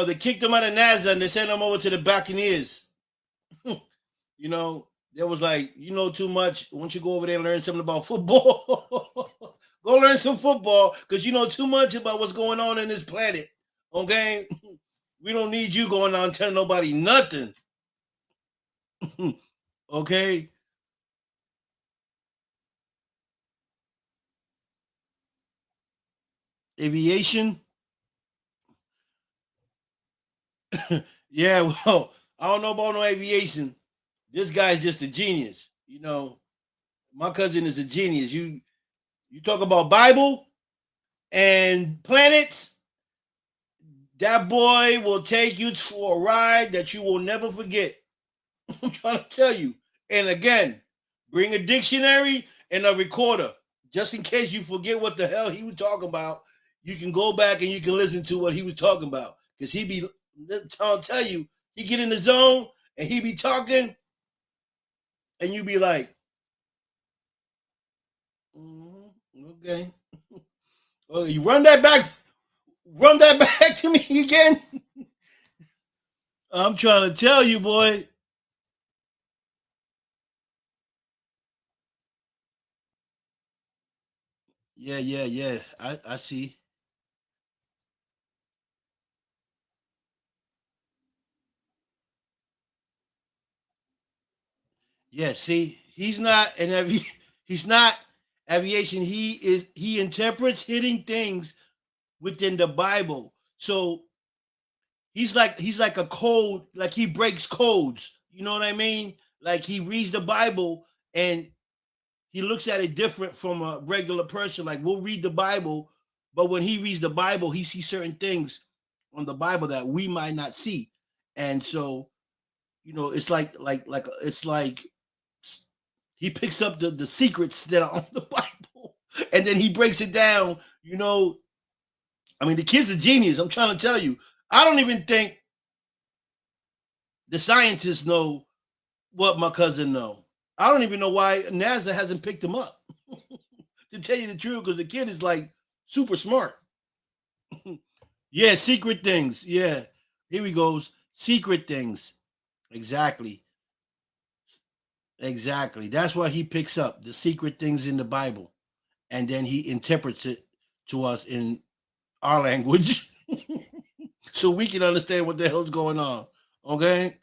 S1: They kicked him out of NASA and they sent him over to the Buccaneers. There was like, too much. Why don't you go over there and learn something about football? Go learn some football because you know too much about what's going on in this planet. Okay? We don't need you going on telling nobody nothing. Okay? Aviation? Yeah, well, I don't know about no aviation. This guy's just a genius. You know, my cousin is a genius. You talk about Bible and planets, that boy will take you for a ride that you will never forget. I'm trying to tell you. And again, bring a dictionary and a recorder just in case you forget what the hell he was talking about. You can go back and you can listen to what he was talking about because he be. I'll tell you, he get in the zone and he be talking, and you be like, okay. Oh, you run that back to me again. I'm trying to tell you, boy. Yeah. I see. Yeah, see, he's not aviation. He interprets hidden things within the Bible. So he's like a code, like he breaks codes. You know what I mean? Like he reads the Bible and he looks at it different from a regular person. Like we'll read the Bible, but when he reads the Bible, he sees certain things on the Bible that we might not see. And so, it's like it's like he picks up the secrets that are on the Bible and then he breaks it down. I mean, the kid's a genius. I'm trying to tell you. I don't even think the scientists know what my cousin know. I don't even know why NASA hasn't picked him up. To tell you the truth, because the kid is like super smart. Yeah, secret things. Yeah, here he goes. Secret things. Exactly. Exactly. That's why he picks up the secret things in the Bible, and then he interprets it to us in our language, so we can understand what the hell's going on. Okay.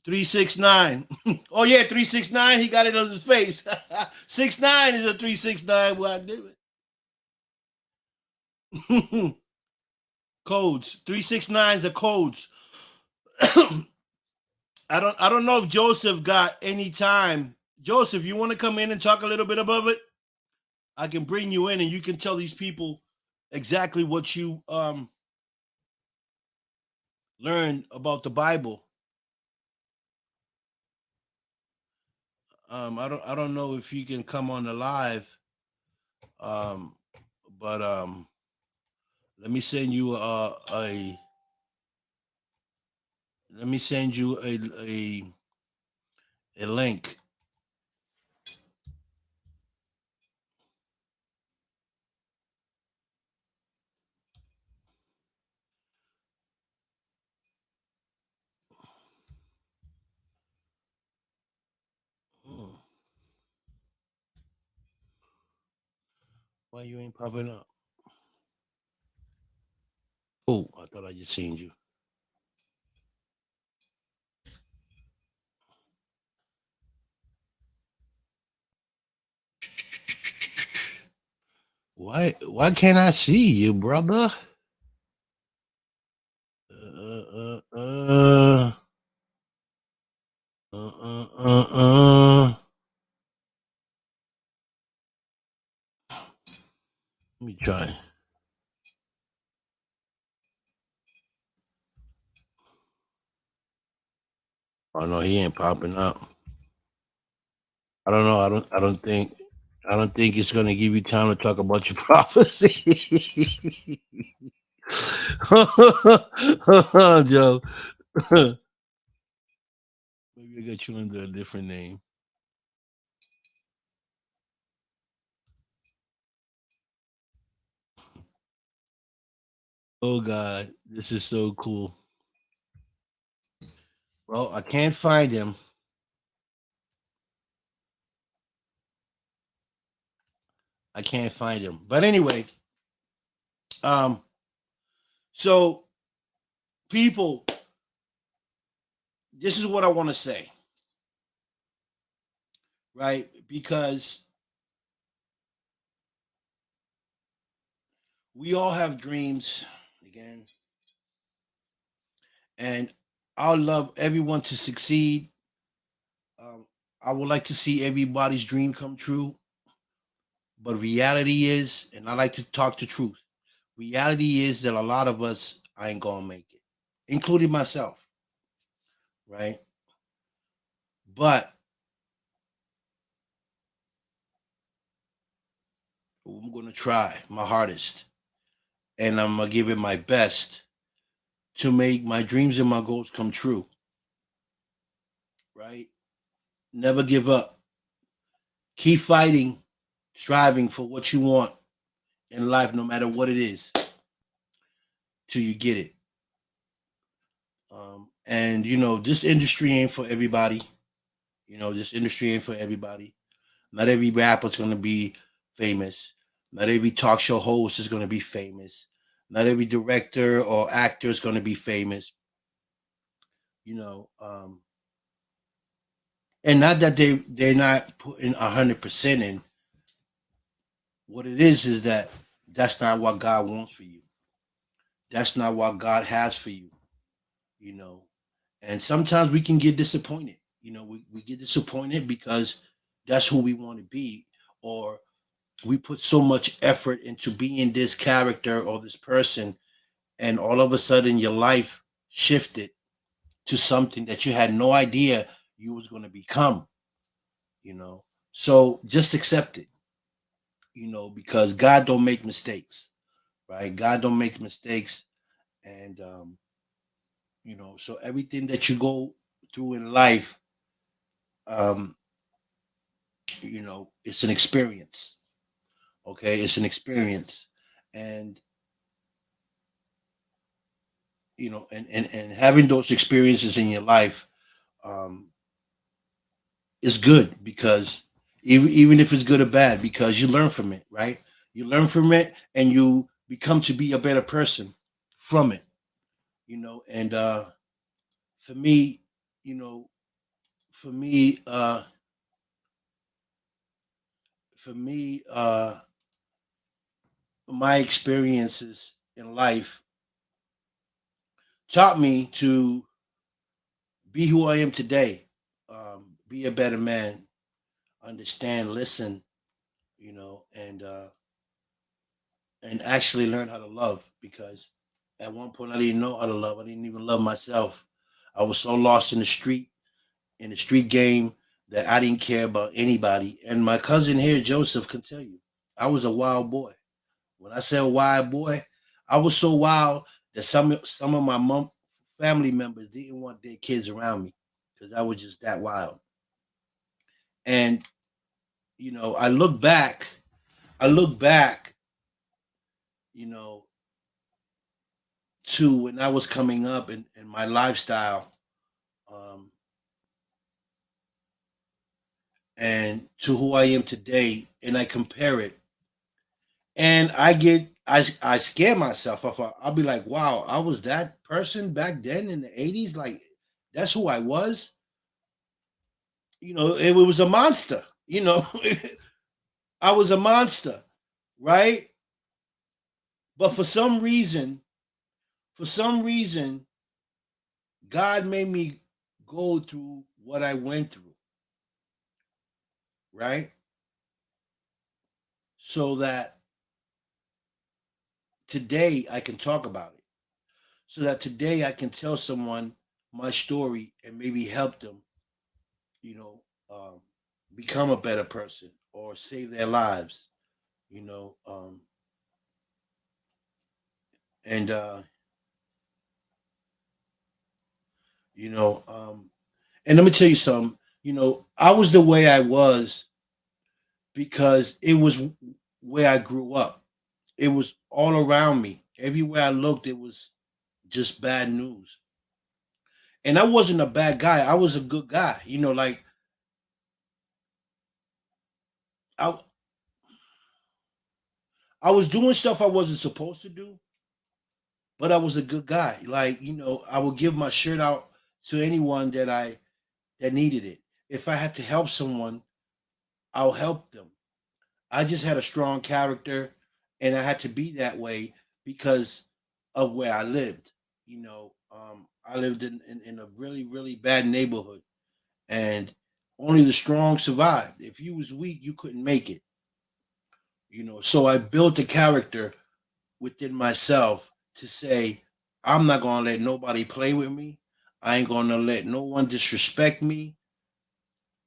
S1: 369. Oh yeah, 369. He got it on his face. 6 9 is a 369. Well, I did it. Codes. 369s are codes. I don't know if Joseph got any time. Joseph, you want to come in and talk a little bit about it? I can bring you in and you can tell these people exactly what you learned about the Bible. I don't know if you can come on the live. Um, but let me send you a let me send you a link. Hmm. Why you ain't popping up? Oh, I thought I just seen you. Why can't I see you, brother? Uh, uh, uh, uh, uh, uh, uh. Let me try. Oh no, he ain't popping up. I don't know. I don't think it's gonna give you time to talk about your prophecy. Joe. Maybe I got you under a different name. Oh God, this is so cool. Well, I can't find him. I can't find him. But anyway, um, so people, this is what I want to say, right? Because we all have dreams. Again, And I love everyone to succeed. Um, I would like to see everybody's dream come true. But reality is, and I like to talk the truth. Reality is that a lot of us I ain't gonna make it, including myself, right? But I'm gonna try my hardest, and I'm gonna give it my best to make my dreams and my goals come true, right? Never give up. Keep fighting, striving for what you want in life, no matter what it is, till you get it. And this industry ain't for everybody. This industry ain't for everybody. Not every rapper's gonna be famous. Not every talk show host is gonna be famous. Not every director or actor is gonna be famous. You know, and not that they're not putting 100% in. What it is that that's not what God wants for you. That's not what God has for you. You know, and sometimes we can get disappointed. We get disappointed because that's who we want to be, or we put so much effort into being this character or this person, and all of a sudden your life shifted to something that you had no idea you was going to become. you know so just accept it, because God don't make mistakes, right? God don't make mistakes. And so everything that you go through in life, um it's an experience. Okay, it's an experience. And and having those experiences in your life, um is good, because even if it's good or bad, because you learn from it, right? You learn from it and you become to be a better person from it. And for me, you know for me for me my experiences in life taught me to be who I am today. Be a better man, understand, listen, and actually learn how to love, because at one point I didn't know how to love. I didn't even love myself. I was so lost in the street game, that I didn't care about anybody. And my cousin here, Joseph, can tell you, I was a wild boy. When I say wild boy, I was so wild that some of my mom family members didn't want their kids around me, because I was just that wild. And I look back, I look back, you know, to when I was coming up, and my lifestyle, um, and to who I am today, and I compare it, and I scare myself. I'll be like, wow, I was that person back then in the '80s. Like, that's who I was. It was a monster. I was a monster, right? But for some reason, God made me go through what I went through, right? So that today I can talk about it. So that today I can tell someone my story and maybe help them, you know, um, become a better person or save their lives, you know. And you know, and let me tell you something. I was the way I was because it was where I grew up. It was all around me. Everywhere I looked, it was just bad news. And I wasn't a bad guy. I was a good guy. Like I I was doing stuff I wasn't supposed to do, but I was a good guy. Like, I would give my shirt out to anyone that needed it. If I had to help someone, I'll help them. I just had a strong character, and I had to be that way because of where I lived. I lived in a really, really bad neighborhood, and only the strong survived. If you was weak, you couldn't make it. So I built a character within myself to say, I'm not gonna let nobody play with me. I ain't gonna let no one disrespect me.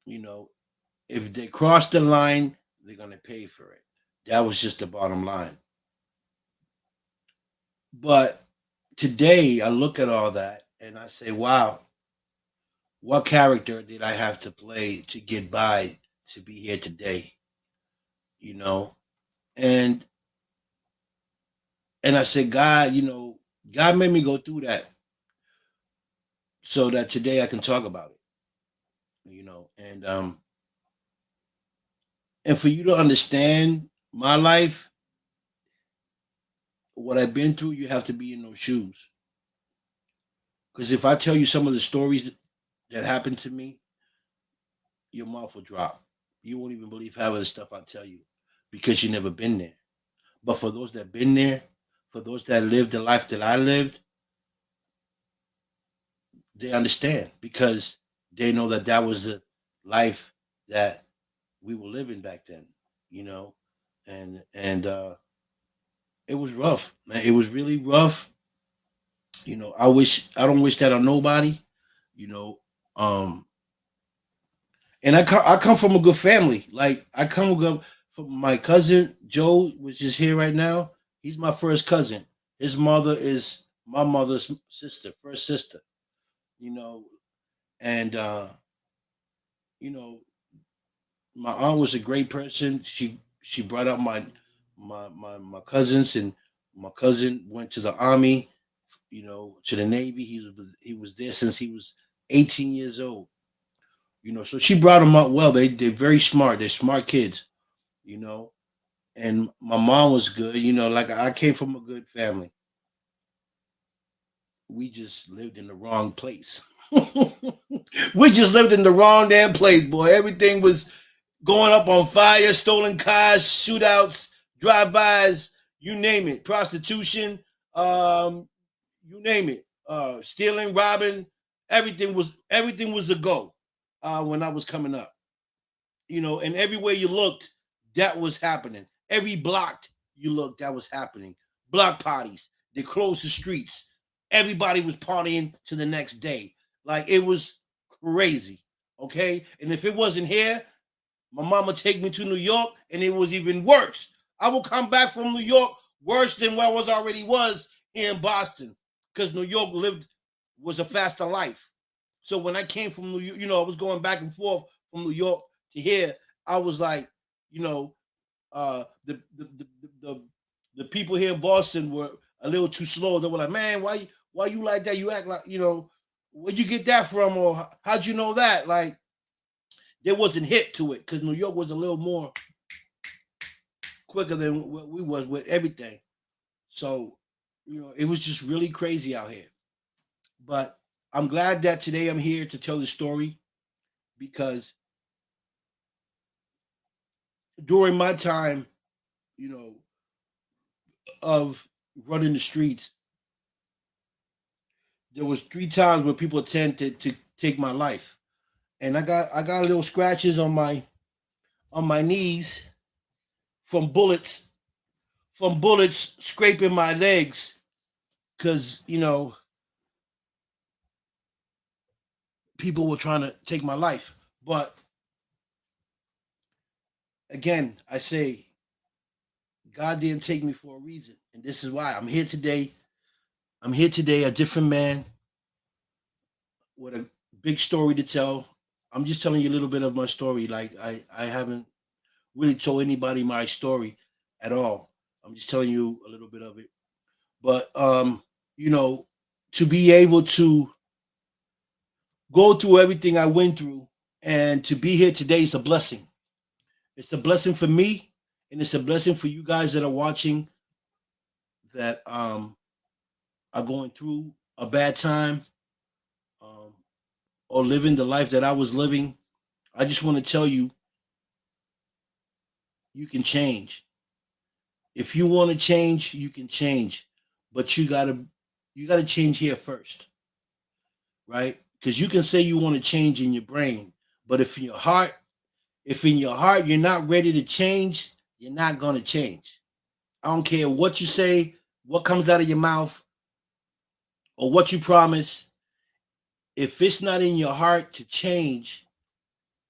S1: You know, if they cross the line, they're gonna pay for it. That was just the bottom line. But today I look at all that and I say, wow, what character did I have to play to get by to be here today? You know? And I said, God, God made me go through that so that today I can talk about it. And for you to understand my life, what I've been through, you have to be in those shoes. Because if I tell you some of the stories that happened to me, your mouth will drop. You won't even believe half of the stuff I tell you because you never been there. But for those that been there, for those that lived the life that I lived, they understand because they know that that was the life that we were living back then, you know, and it was rough, man. It was really rough. I don't wish that on nobody, you know. Um, and I come from a good family. Like I come from my cousin Joe, which is here right now. He's my first cousin. His mother is my mother's sister, first sister. You know, and you know, my aunt was a great person. She brought up my cousins, and my cousin went to the army. To the Navy. He was there since he was 18 years old. So she brought him up well. They're very smart. They're smart kids. You know, and my mom was good. Like I came from a good family. We just lived in the wrong place. We just lived in the wrong damn place, boy. Everything was going up on fire, stolen cars, shootouts, drive-bys, you name it, prostitution, um, you name it, stealing, robbing, everything was a go when I was coming up. And everywhere you looked, that was happening. Every block you looked, that was happening. Block parties, they closed the streets. Everybody was partying to the next day. Like it was crazy. Okay. And if it wasn't here, my mama take me to New York, and it was even worse. I will come back from New York worse than where I was already was here in Boston, because New York was a faster life. So when I came from New York, I was going back and forth from New York to here. I was like, you know, the people here in Boston were a little too slow. They were like, man, why you like that? You act like, where'd you get that from, or how'd you know that? Like, they wasn't hip to it because New York was a little more quicker than what we was with everything. So, it was just really crazy out here. But I'm glad that today I'm here to tell the story because during my time, you know, of running the streets, there was 3 times where people attempted to take my life. And I got little scratches on my knees from bullets scraping my legs because people were trying to take my life. But again, I say God didn't take me for a reason, and this is why I'm here today. I'm here today, a different man with a big story to tell. I'm just telling you a little bit of my story. Like I haven't really told anybody my story at all. I'm just telling you a little bit of it. But you know, to be able to go through everything I went through and to be here today is a blessing. It's a blessing for me, and it's a blessing for you guys that are watching that are going through a bad time um, or living the life that I was living. I just want to tell you, you can change. If you want to change, you can change, but you gotta change here first. right? Because you can say you want to change in your brain, but if in your heart you're not ready to change, you're not gonna change. I don't care what you say, what comes out of your mouth, or what you promise. If it's not in your heart to change,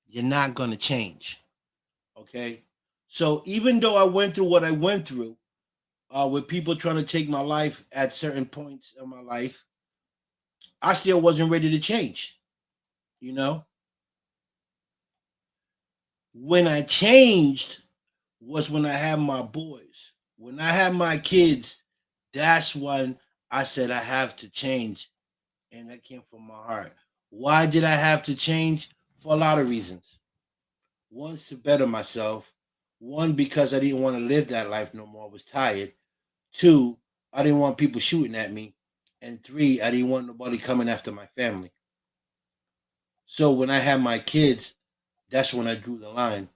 S1: you're not gonna change. Okay. So even though I went through what I went through, with people trying to take my life at certain points of my life, I still wasn't ready to change. You know, when I changed was when I had my boys. When I had my kids, that's when I said I have to change. And that came from my heart. Why did I have to change? For a lot of reasons. One, to better myself. One, because I didn't want to live that life no more. I was tired. Two, I didn't want people shooting at me. And three, I didn't want nobody coming after my family. So when I had my kids, that's when I drew the line.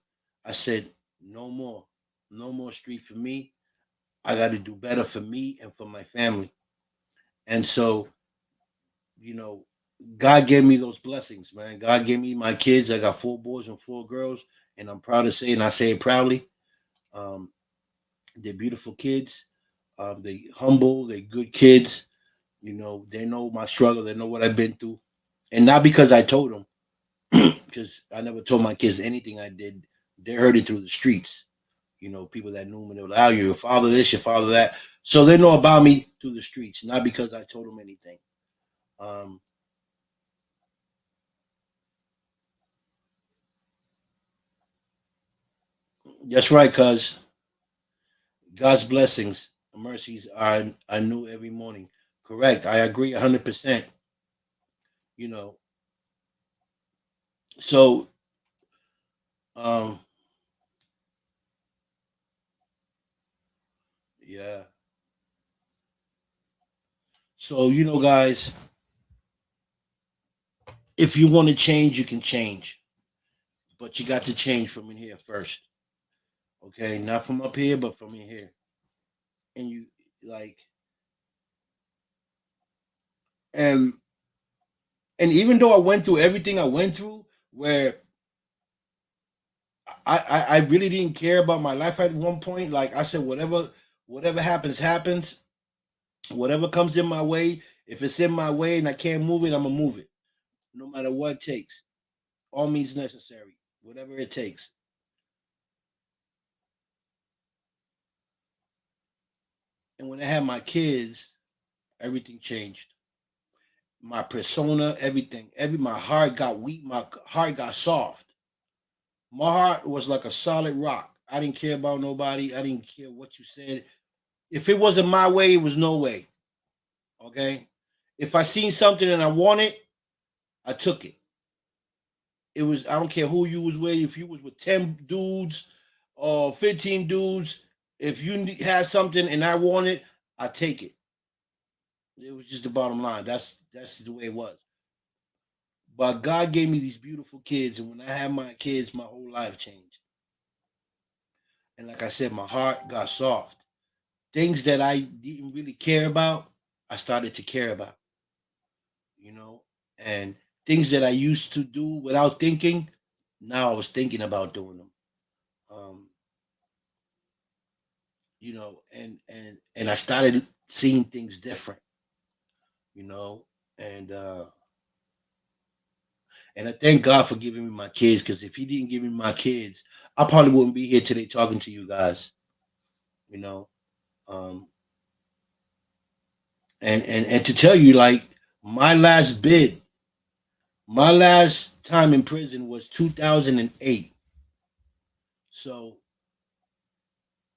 S1: I said, no more. No more street for me. I got to do better for me and for my family. And so, you know, God gave me those blessings, man. God gave me my kids. I got 4 boys and 4 girls, and I'm proud to say, and I say it proudly. Um, they're beautiful kids. They humble. They good kids. You know, they know my struggle. They know what I've been through, and not because I told them, because I never told my kids anything I did. They heard it through the streets. You know, people that knew me, they were like, "Oh, you're your father this, your father that." So they know about me through the streets, not because I told them anything. Um, that's right, cuz God's blessings, mercies are new every morning. Correct. I agree 100%. You know, so um, yeah. So guys, if you want to change, you can change, but you got to change from in here first. Okay, not from up here, but from in here. And you like, and even though I went through everything I went through, where I really didn't care about my life at one point. Like I said, whatever happens, happens. Whatever comes in my way, if it's in my way and I can't move it, I'm gonna move it, no matter what it takes. All means necessary, whatever it takes. And when I had my kids, everything changed. My persona, everything, my heart got weak. My heart got soft. My heart was like a solid rock. I didn't care about nobody. I didn't care what you said. If it wasn't my way, it was no way. Okay. If I seen something and I want it, I took it. It was, I don't care who you was with. If you was with 10 dudes or 15 dudes, if you had something and I want it, I take it. It was just the bottom line. That's the way it was. But God gave me these beautiful kids, and when I had my kids, my whole life changed. And like I said, my heart got soft. Things that I didn't really care about, I started to care about. You know, and things that I used to do without thinking, now I was thinking about doing them. Um, and I started seeing things different. You know, and and I thank God for giving me my kids, because if He didn't give me my kids, I probably wouldn't be here today talking to you guys. You know, um, and to tell you, like, my last bid, my last time in prison was 2008. So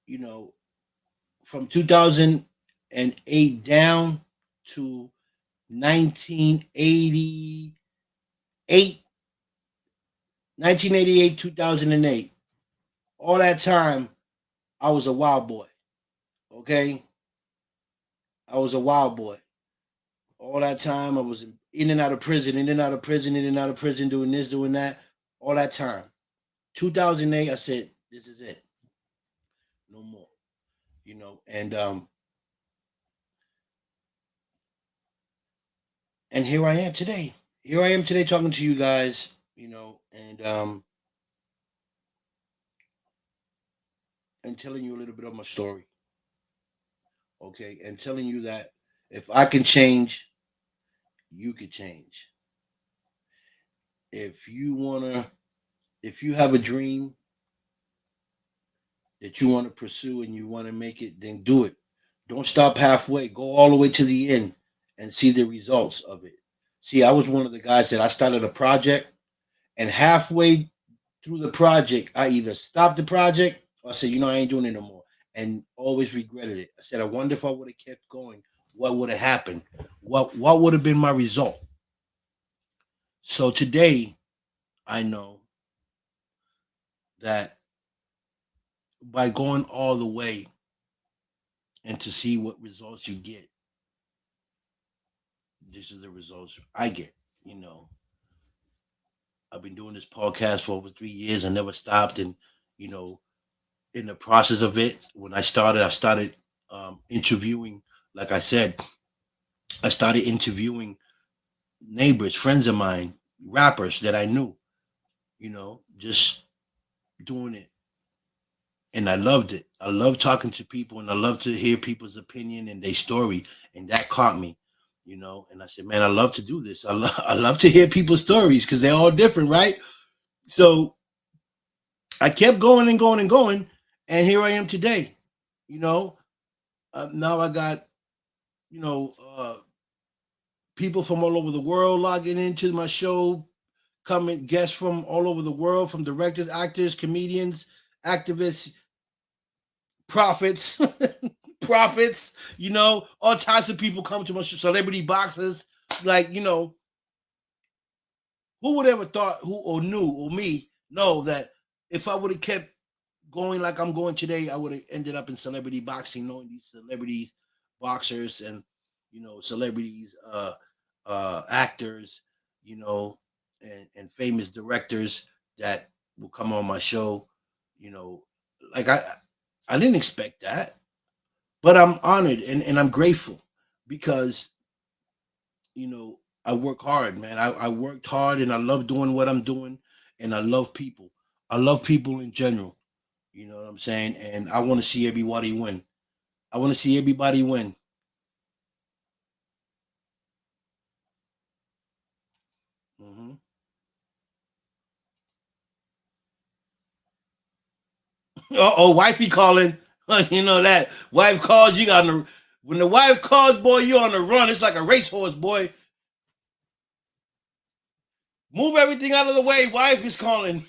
S1: you know, from 2008 down to 1988, 1988, 2008. All that time, I was a wild boy. Okay, I was a wild boy. All that time, I was in and out of prison, in and out of prison, in and out of prison, doing this, doing that. All that time. 2008, I said, "This is it. No more." And And here I am today. Here I am today talking to you guys, and telling you a little bit of my story. Okay, and telling you that if I can change, you could change. If you wanna, if you have a dream that you want to pursue and you want to make it, then do it. Don't stop halfway. Go all the way to the end and see the results of it. See, I was one of the guys that I started a project, and halfway through the project, I either stopped the project or I said, I ain't doing it no more, and always regretted it. I said, I wonder if I would have kept going, what would have happened? What would have been my result? So today, I know that by going all the way and to see what results you get, this is the results I get. You know, I've been doing this podcast for over 3 years. I never stopped, and you know, in the process of it, when I started interviewing. Like I said, I started interviewing neighbors, friends of mine, rappers that I knew. Just doing it, and I loved it. I love talking to people, and I love to hear people's opinion and their story, and that caught me. And I said, man, I love to do this. I love to hear people's stories because they're all different, right? So I kept going and going and going, and here I am today. Now I got you know people from all over the world logging into my show, coming guests from all over the world, from directors, actors, comedians, activists, prophets, prophets. All types of people come to my show, celebrity boxers. Like, who would ever thought, who or knew or me know that if I would have kept going like I'm going today, I would have ended up in celebrity boxing, knowing these celebrities, boxers, and celebrities, actors, you know, and famous directors that will come on my show. You know, like I didn't expect that, but I'm honored and I'm grateful because I work hard, man. I worked hard and I love doing what I'm doing, and I love people. I love people in general. You know what I'm saying? And I want to see everybody win. I want to see everybody win. Hmm. Oh, wifey calling. You know that wife calls. You got the when the wife calls, boy, you on the run. It's like a racehorse, boy. Move everything out of the way. Wife is calling.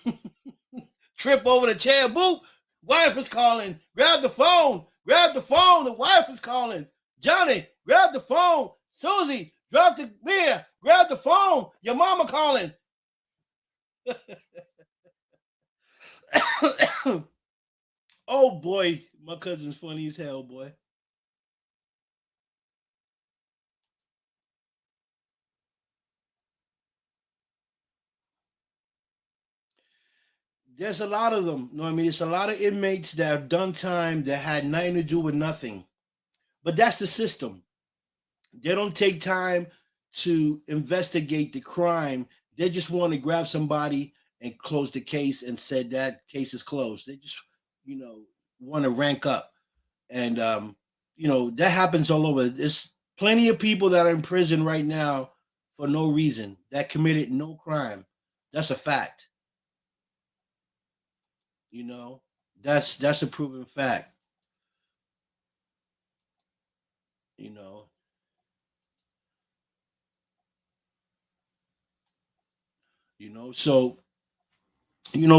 S1: Trip over the chair. Boop. Wife is calling. Grab the phone. Grab the phone. The wife is calling. Johnny, grab the phone. Susie, drop the beer. Grab the phone. Your mama calling. Oh boy, my cousin's funny as hell, boy. There's a lot of them. No, I mean, it's a lot of inmates that have done time that had nothing to do with nothing. But that's the system. They don't take time to investigate the crime. They just want to grab somebody and close the case and said that case is closed. They just, you know, want to rank up. And that happens all over. There's plenty of people that are in prison right now for no reason that committed no crime. That's a fact. You know, that's a proven fact. You know, So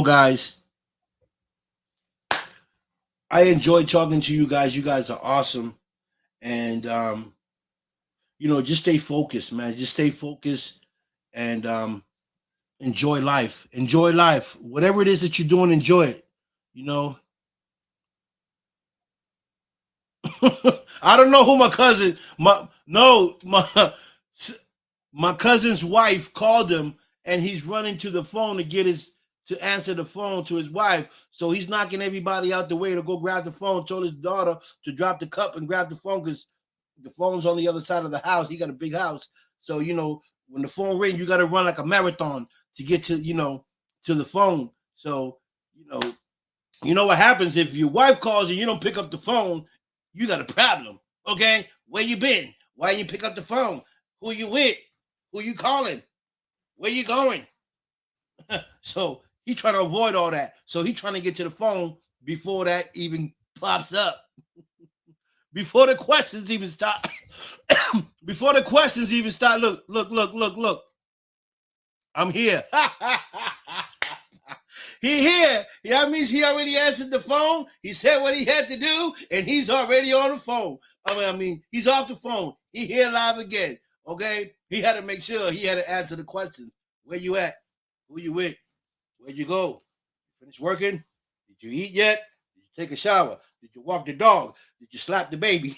S1: guys, I enjoy talking to you guys. You guys are awesome, and just stay focused, man. Just stay focused and enjoy life. Enjoy life. Whatever it is that you're doing, enjoy it. You know, I don't know who my cousin. My no, my cousin's wife called him, and he's running to the phone to get his to answer the phone to his wife. So he's knocking everybody out the way to go grab the phone. Told his daughter to drop the cup and grab the phone because the phone's on the other side of the house. He got a big house, So, when the phone rings, you got to run like a marathon to get to, to the phone. So, what happens if your wife calls and you don't pick up the phone, you got a problem. Okay? Where you been? Why you pick up the phone? Who you with? Who you calling? Where you going? So he trying to avoid all that. So he trying to get to the phone before that even pops up. Before the questions even start. Before the questions even start. Look. I'm here. He here. That means he already answered the phone. He said what he had to do, and he's already on the phone. I mean, he's off the phone. He here live again. Okay? He had to make sure he had to answer the question. Where you at? Who you with? Where'd you go? Finished working? Did you eat yet? Did you take a shower? Did you walk the dog? Did you slap the baby?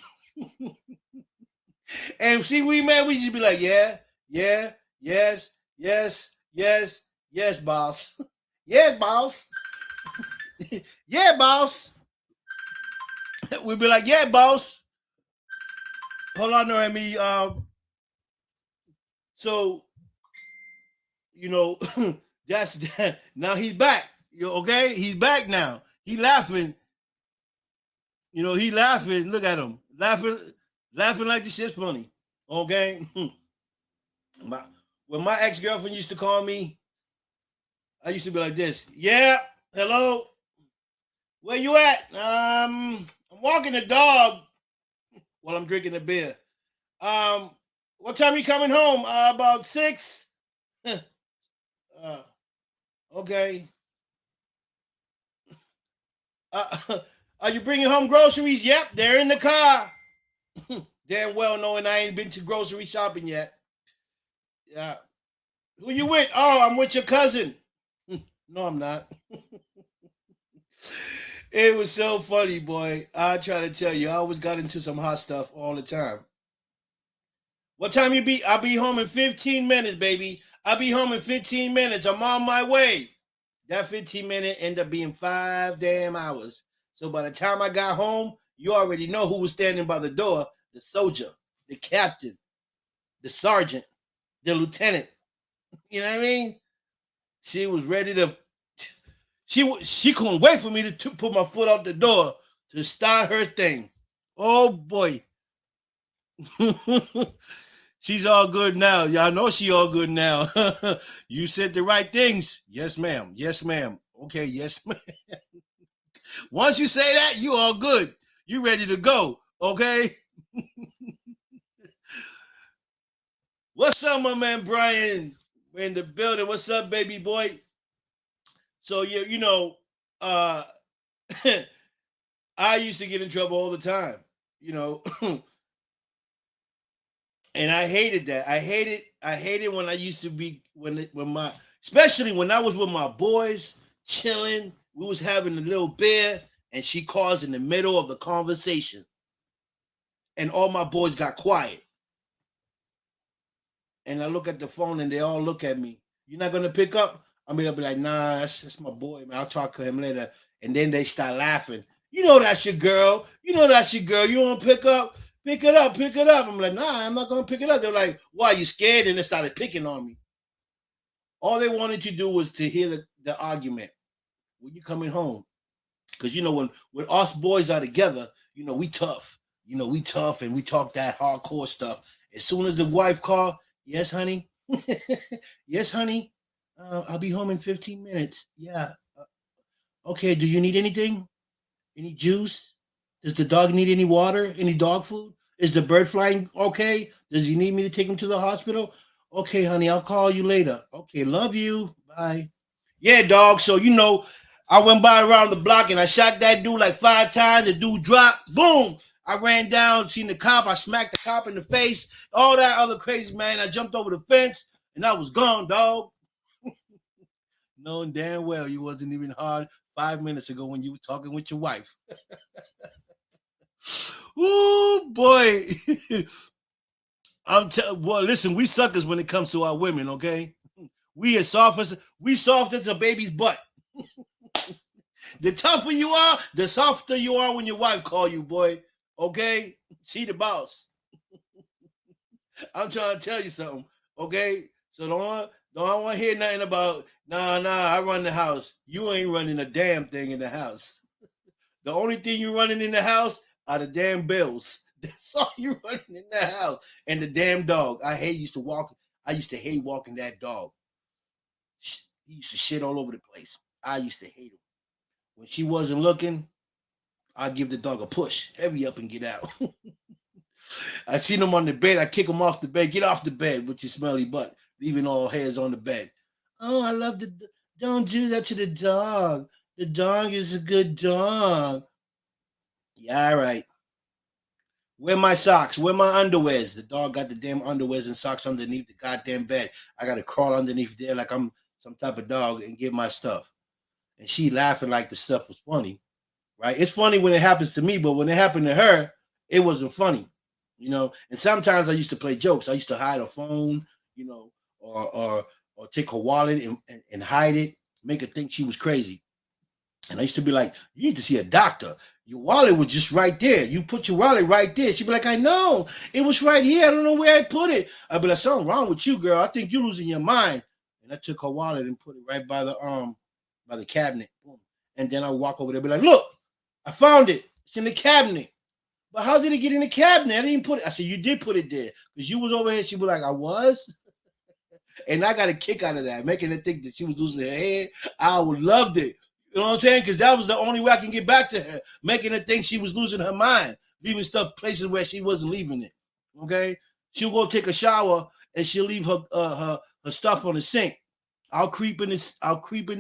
S1: And see, we just be like, yeah, yes, boss. Yes, boss. Yeah, boss. We'd be like, yeah, boss. Hold on, Noemi. So, that's that. Now he's back. Okay? He's back now. He laughing. He laughing. Look at him. Laughing like this shit's funny. Okay? When my ex-girlfriend used to call me, I used to be like this. Yeah, hello. Where you at? I'm walking the dog while I'm drinking a beer. What time are you coming home? About 6. Okay. Are you bringing home groceries? Yep, they're in the car. Damn well knowing I ain't been to grocery shopping yet. Yeah. Who you with? Oh, I'm with your cousin. No, I'm not. It was so funny, boy. I try to tell you, I always got into some hot stuff all the time. What time you be? I'll be home in 15 minutes, baby. I'll be home in 15 minutes. I'm on my way. That 15 minutes ended up being 5 damn hours. So by the time I got home, you already know who was standing by the door. The soldier, the captain, the sergeant, the lieutenant. You know what I mean? She was ready to... She couldn't wait for me to put my foot out the door to start her thing. Oh, boy. She's all good now. Y'all know she all good now. You said the right things. Yes, ma'am. Yes, ma'am. Okay, yes, ma'am. Once you say that, you all good. You ready to go, okay? What's up, my man Brian? We're in the building. What's up, baby boy? So, I used to get in trouble all the time, and I hated that. I hated when I used to be, especially when I was with my boys, chilling, we was having a little beer, and she calls in the middle of the conversation. And all my boys got quiet. And I look at the phone, and they all look at me. You're not going to pick up? I'll be like, nah, that's my boy, man. I'll talk to him later. And then they start laughing. You know that's your girl. You want to pick up? Pick it up. I'm like, nah, I'm not going to pick it up. They're like, why, you scared? And they started picking on me. All they wanted to do was to hear the argument. When you coming home? Because, when us boys are together, we tough. We tough, and we talk that hardcore stuff. As soon as the wife called, yes, honey. Yes, honey. I'll be home in 15 minutes. Yeah. Okay, do you need anything? Any juice? Does the dog need any water? Any dog food? Is the bird flying okay? Does he need me to take him to the hospital? Okay, honey, I'll call you later. Okay, love you. Bye. Yeah, dog. So, I went by around the block and I shot that dude like 5 times. The dude dropped. Boom. I ran down, seen the cop. I smacked the cop in the face. All that other crazy, man. I jumped over the fence and I was gone, dog. Knowing damn well you wasn't even hard 5 minutes ago when you were talking with your wife. Oh boy. Boy, listen, we suckers when it comes to our women, okay? We soft as a baby's butt. The tougher you are, the softer you are when your wife call you, boy. Okay? She the boss. I'm trying to tell you something, okay? So don't want to hear nothing about nah. I run the house. You ain't running a damn thing in the house. The only thing you running in the house are the damn bills. That's all you running in the house, and the damn dog. I used to walk. I used to hate walking that dog. He used to shit all over the place. I used to hate him. When she wasn't looking, I'd give the dog a push. Hurry up and get out. I seen him on the bed. I kick him off the bed. Get off the bed with your smelly butt, leaving all hairs on the bed. Oh, I love the. Don't do that to the dog. The dog is a good dog. Yeah, all right. Where my socks? Where my underwears? The dog got the damn underwears and socks underneath the goddamn bed. I gotta crawl underneath there like I'm some type of dog and get my stuff. And she laughing like the stuff was funny, right? It's funny when it happens to me, but when it happened to her, it wasn't funny, you know. And sometimes I used to play jokes. I used to hide a phone, you know, or take her wallet and hide it, make her think she was crazy. And I used to be like, you need to see a doctor. Your wallet was just right there. You put your wallet right there. She'd be like, I know. It was right here. I don't know where I put it. I'd be like, something wrong with you, girl. I think you're losing your mind. And I took her wallet and put it right by the cabinet. Boom. And then I walk over there and be like, look, I found it. It's in the cabinet. But how did it get in the cabinet? I didn't put it. I said, you did put it there. Because you was over here. She'd be like, I was? And I got a kick out of that, making her think that she was losing her head. I would loved it. You know what I'm saying? Because that was the only way I can get back to her, making her think she was losing her mind, leaving stuff places where she wasn't leaving it. Okay? She'll go take a shower and she'll leave her stuff on the sink. I'll creep in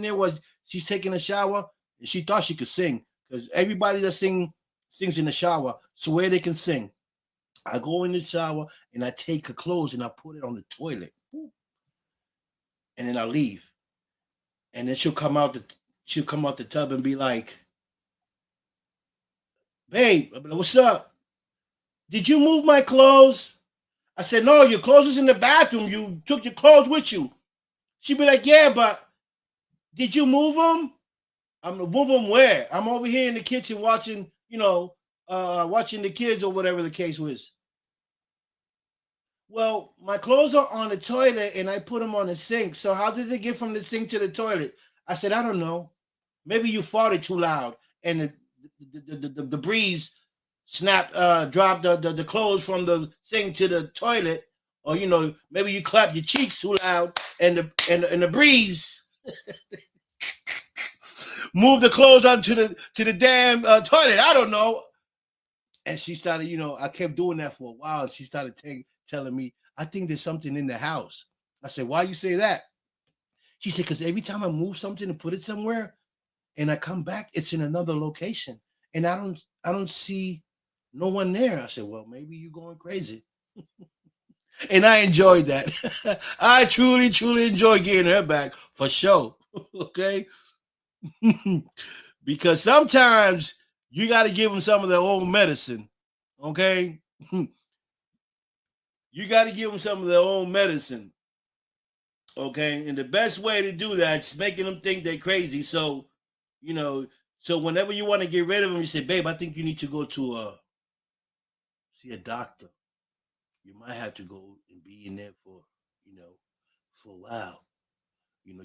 S1: there while she's taking a shower, and she thought she could sing. Because everybody that sings in the shower swear they can sing. I go in the shower and I take her clothes and I put it on the toilet. And then I leave. And then she'll come out the tub and be like, babe, I'll be like, what's up? Did you move my clothes? I said, no, your clothes is in the bathroom. You took your clothes with you. She'd be like, yeah, but did you move them? I'm gonna move them where? I'm over here in the kitchen watching, watching the kids or whatever the case was. Well, my clothes are on the toilet and I put them on the sink. So how did they get from the sink to the toilet? I said, I don't know. Maybe you farted too loud and the breeze dropped the clothes from the sink to the toilet. Or, maybe you clapped your cheeks too loud and the breeze moved the clothes onto the damn toilet. I don't know. And she started, I kept doing that for a while. And she started telling me, I think there's something in the house. I said, why you say that? She said, because every time I move something and put it somewhere and I come back, it's in another location. And I don't see no one there. I said, well, maybe you're going crazy. And I enjoyed that. I truly, truly enjoyed getting her back for sure. Okay. Because sometimes you got to give them some of their own medicine. Okay. You got to give them some of their own medicine. Okay. And the best way to do that is making them think they're crazy. So, so whenever you want to get rid of them, you say, babe, I think you need to go to see a doctor. You might have to go and be in there for a while,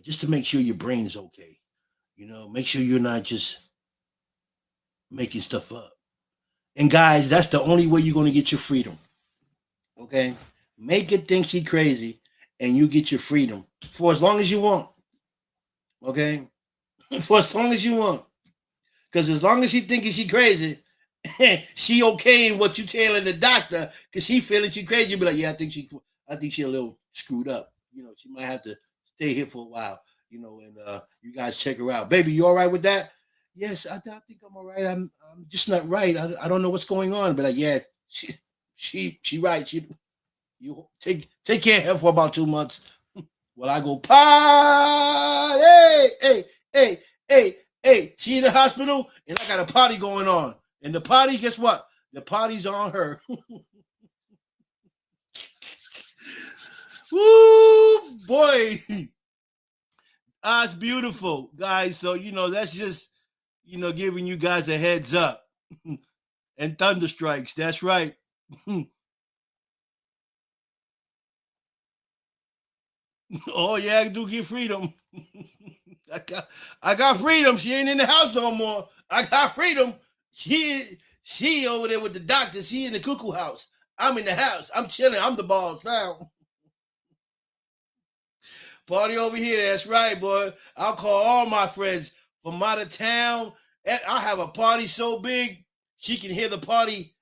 S1: just to make sure your brain's okay. Make sure you're not just making stuff up. And guys, that's the only way you're going to get your freedom. Okay? Make it think she crazy and you get your freedom for as long as you want. Okay? For as long as you want. Because as long as she thinking she crazy, she okay in what you telling the doctor because she feeling she crazy. You be like, yeah, I think she a little screwed up. She might have to stay here for a while. And you guys check her out. Baby, you all right with that? Yes, I think I'm all right. I'm just not right. I don't know what's going on, but yeah, she right. You take care of her for about 2 months. Well, I go party. Hey. She in the hospital, and I got a party going on. And the party, guess what? The party's on her. Woo, boy. That's beautiful, guys. So, that's just, giving you guys a heads up. And thunder strikes. That's right. Oh yeah, I do get freedom. I got freedom. She ain't in the house no more. I got freedom. She over there with the doctor. She in the cuckoo house. I'm in the house. I'm chilling. I'm the boss now. Party over here. That's right, boy. I'll call all my friends from out of town. I'll have a party so big she can hear the party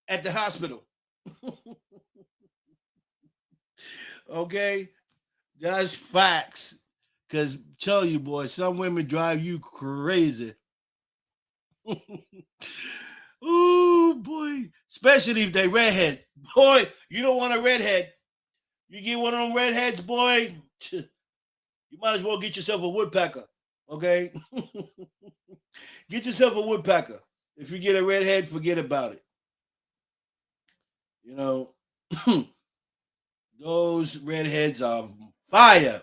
S1: at the hospital. Okay? That's facts. Because tell you, boy, some women drive you crazy. Ooh, boy. Especially if they redhead. Boy, you don't want a redhead. You get one of them redheads, boy, you might as well get yourself a woodpecker. Okay? Get yourself a woodpecker. If you get a redhead, forget about it. You know, those redheads are fire.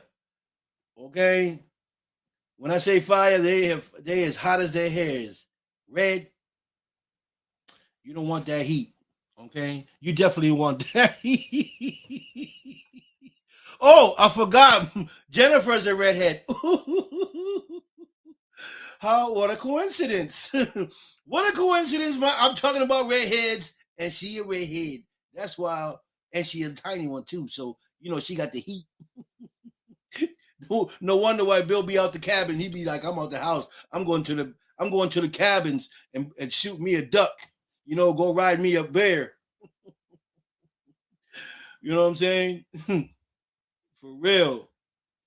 S1: Okay? When I say fire, they as hot as their hair is. Red, you don't want that heat. Okay? You definitely want that heat. Oh, I forgot. Jennifer's a redhead. What a coincidence. What a coincidence. I'm talking about redheads and she a redhead. That's why, and she a tiny one too. So, she got the heat. No wonder why Bill be out the cabin. He be like, I'm out the house. I'm going to the cabins and shoot me a duck. Go ride me a bear. You know what I'm saying? For real.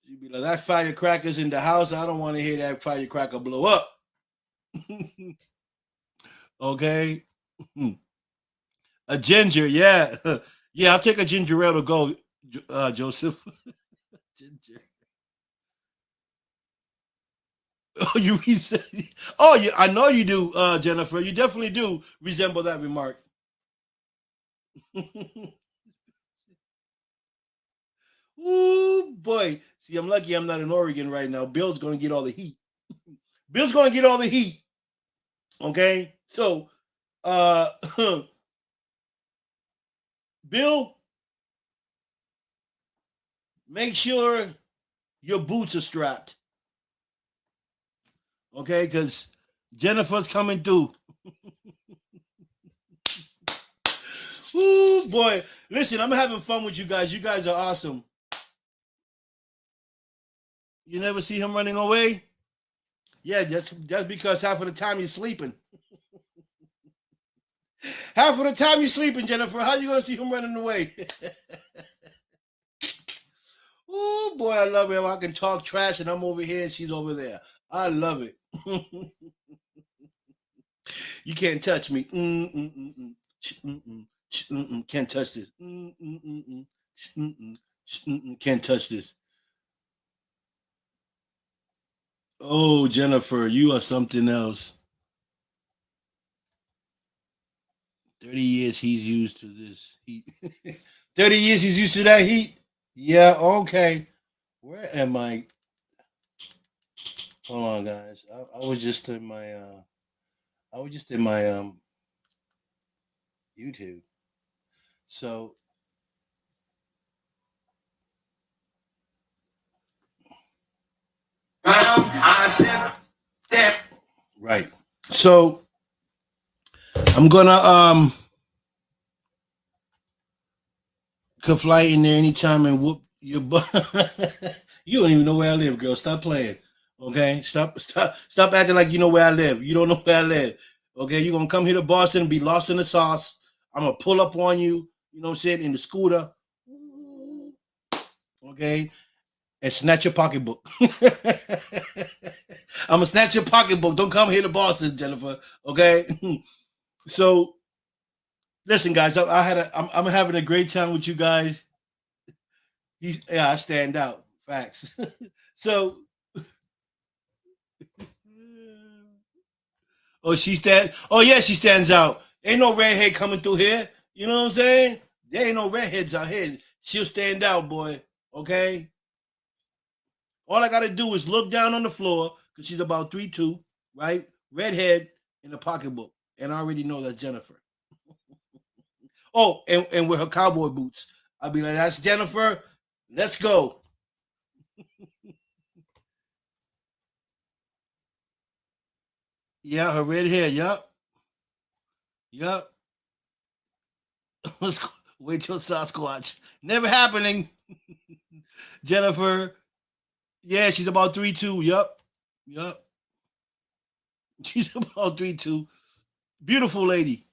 S1: You'd be like, that firecracker's in the house. I don't want to hear that firecracker blow up. Okay. A ginger, yeah. Yeah, I'll take a ginger ale to go, Joseph. Ginger. Oh, yeah, I know you do, Jennifer. You definitely do resemble that remark. Ooh, boy. See, I'm lucky I'm not in Oregon right now. Bill's going to get all the heat. Bill's going to get all the heat. Okay? So, Bill, make sure your boots are strapped. Okay? Because Jennifer's coming through. Ooh, boy. Listen, I'm having fun with you guys. You guys are awesome. You never see him running away? Yeah, that's because half of the time you're sleeping. Half of the time you're sleeping, Jennifer. How you gonna see him running away? Oh boy, I love it. I can talk trash and I'm over here and she's over there. I love it. You can't touch me. Can't touch this. Can't touch this. Oh, Jennifer, you are something else. 30 years he's used to this heat. 30 years he's used to that heat. Yeah, okay. Where am I? Hold on, guys. I was just in my YouTube. So right. So I'm gonna come fly in there anytime and whoop your butt. You don't even know where I live, girl. Stop playing. Okay? Stop acting like you know where I live. You don't know where I live. Okay, you're gonna come here to Boston and be lost in the sauce. I'm gonna pull up on you, you know what I'm saying, in the scooter. Okay, and snatch your pocketbook. I'm gonna snatch your pocketbook. Don't come here to Boston, Jennifer. Okay. So listen, guys, I'm having a great time with you guys. I stand out. Facts. So oh, yeah, she stands out. Ain't no redhead coming through here. You know what I'm saying? There ain't no redheads out here. She'll stand out, boy. Okay? All I gotta do is look down on the floor, because she's about 3'2", right? Redhead in the pocketbook. And I already know that's Jennifer. Oh, and with her cowboy boots. I'll be like, that's Jennifer. Let's go. Yeah, her red hair. Yup. Yup. Let's wait till Sasquatch. Never happening. Jennifer. Yeah, she's about 3'2". Yup. Yup. She's about 3'2". Beautiful lady.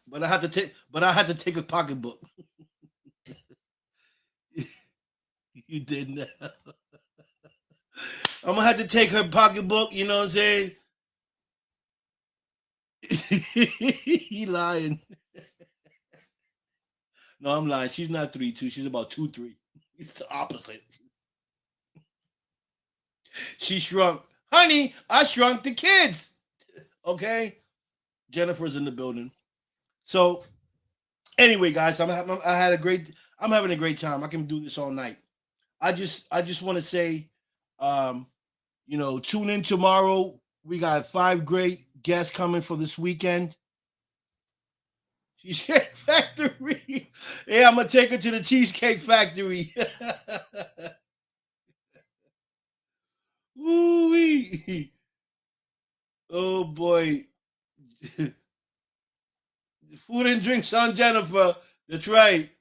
S1: But I had to take a pocketbook. You didn't. I'm gonna have to take her pocketbook, you know what I'm saying? He lying. No, I'm lying. She's not 3'2". She's about 2'3". It's the opposite. She shrunk. Honey, I shrunk the kids. Okay? Jennifer's in the building. So anyway, guys, I'm having a great time. I can do this all night. I just want to say, tune in tomorrow. We got 5 great guests coming for this weekend. Cheesecake Factory. Yeah, I'm gonna take her to the Cheesecake Factory. Ooh-wee. Oh boy. Food and drinks on Jennifer. That's right.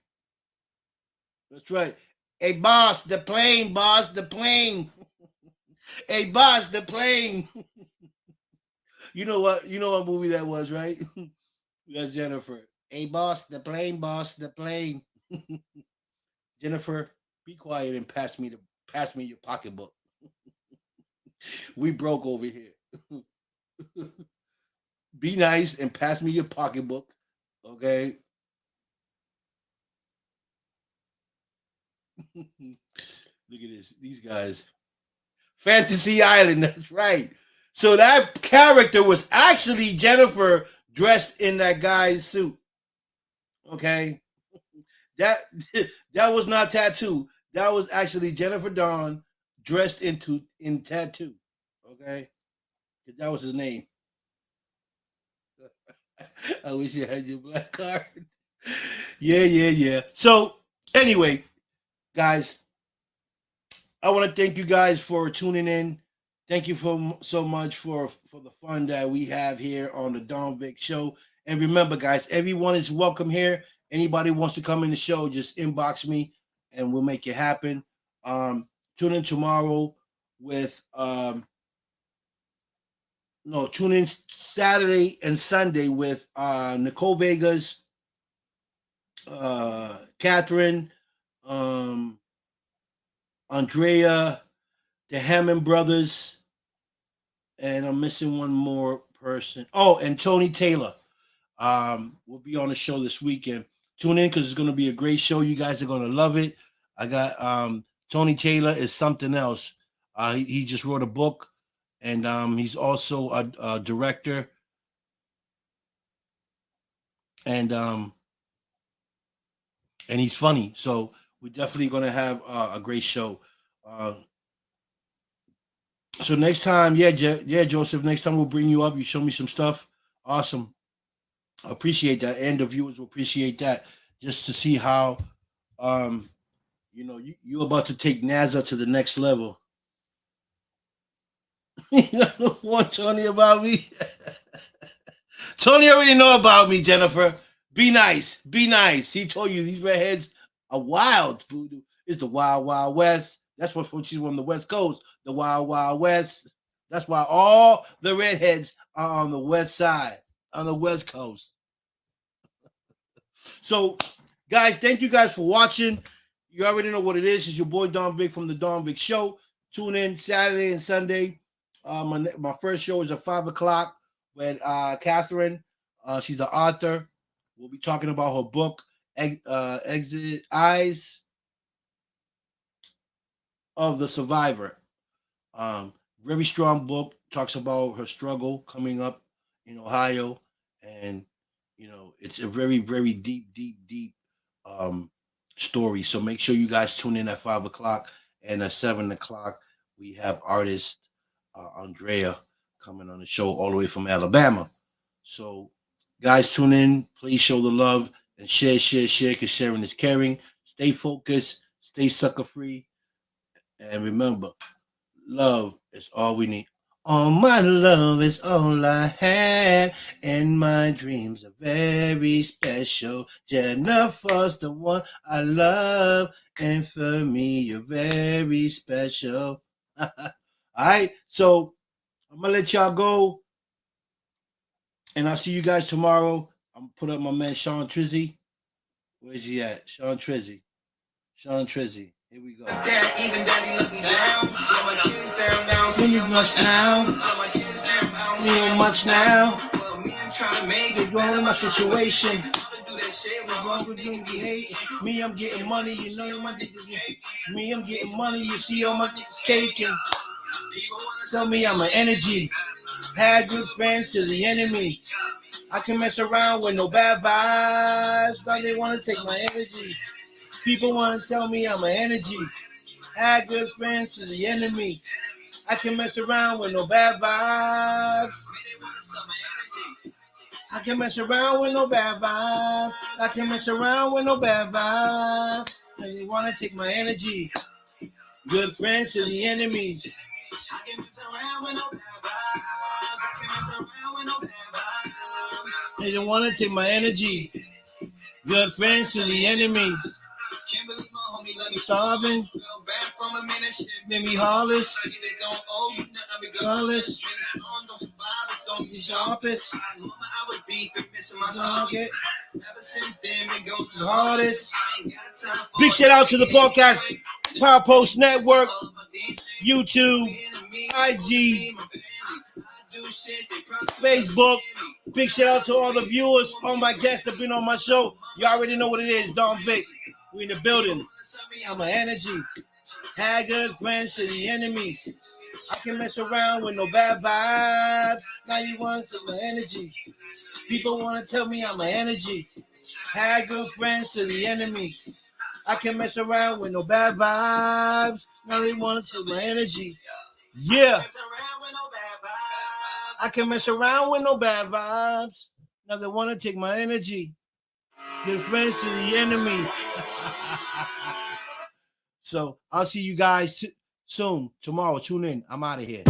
S1: That's right. Hey boss, the plane, boss, the plane. Hey boss, the plane. You know what movie that was, right? That's Jennifer. Hey boss, the plane, boss, the plane. Jennifer, be quiet and pass me your pocketbook. We broke over here. Be nice and pass me your pocketbook. Okay. Look at this. These guys. Fantasy Island, that's right. So that character was actually Jennifer dressed in that guy's suit. Okay. That that was not tattoo. That was actually Jennifer Dawn dressed in tattoo. Okay. That was his name. I wish you had your black card. Yeah. So anyway, guys, I want to thank you guys for tuning in. Thank you so much for the fun that we have here on the Don Vic Show. And remember, guys, everyone is welcome here. Anybody wants to come in the show, just inbox me, and we'll make it happen. Tune in tomorrow with tune in Saturday and Sunday with Nicole Vegas, Catherine, Andrea, the Hammond brothers, and I'm missing one more person. Oh, and Tony Taylor. Will be on the show this weekend. Tune in because it's going to be a great show. You guys are going to love it. I got Tony Taylor is something else. He just wrote a book, and he's also a director. And he's funny. So we're definitely going to have a great show. So next time, Joseph, next time we'll bring you up. You show me some stuff. Awesome. I appreciate that. And the viewers will appreciate that. Just to see how, you're about to take NASA to the next level. You don't want Tony about me? Tony already know about me, Jennifer. Be nice. Be nice. He told you these redheads are wild. It's the Wild Wild West. That's what she's on the West Coast. The Wild Wild West. That's why all the redheads are on the West Side, on the West Coast. So, guys, thank you guys for watching. You already know what it is. It's your boy Don Vic from the Don Vic Show. Tune in Saturday and Sunday. My first show is at 5 o'clock with Catherine. She's the author. We'll be talking about her book, Exit Eyes of the Survivor. Very strong book. Talks about her struggle coming up in Ohio. And, it's a very, very deep story. So make sure you guys tune in at 5 o'clock. And at 7 o'clock, we have artist Andrea coming on the show all the way from Alabama. So, guys, tune in. Please show the love and share, because sharing is caring. Stay focused. Stay sucker free. And remember, love is all we need. All my love is all I had, and my dreams are very special. Jennifer's the one I love, and for me, you're very special. All right, so I'm gonna let y'all go, and I'll see you guys tomorrow. I'm gonna put up my man Sean Trizzy. Where's he at? Sean Trizzy. Sean Trizzy. Here we go. Even daddy let me down. Let my kids down. See you much now. Let my kids down. See you much now. Well, me, I'm trying to make it wrong in my situation. Me, I'm getting money. You know my niggas hate. Me, I'm getting money. You see all my niggas caking. Tell me I'm an energy. Had good friends to the enemy. I can mess around with no bad vibes. Like they want to take my energy. People want to tell me I'm an energy. Had good friends to the enemy. I can mess around with no bad vibes. I can mess around with no bad vibes. I can mess around with no bad vibes. They want to take my energy. Good friends to the enemies. I can mess around with no bad vibes. I can mess around with no bad vibes. They don't want to take my energy. Good friends to the enemies. Can't believe my homie let me starving. Feel bad from a minute, shit made me heartless. Don't owe you nothing regardless. Don't survive, don't be sharpest. I know I would be for missing my target. Ever since then, we go the hardest. Big shout out to the podcast, Power Post Network, YouTube, IG, Facebook. Big shout out to all the viewers, all my guests that have been on my show. You already know what it is, Don Vic. We in the building. I'm an energy. Had good friends to the enemies. I can mess around with no bad vibes. Now you want to my energy. People want to tell me I'm an energy. Had good friends to the enemies. I can mess around with no bad vibes. Now they want to my energy. Yeah. I can mess around with no bad vibes. Now they want to take my energy. Good friends to the enemy. So I'll see you guys soon. Tomorrow. Tune in. I'm out of here.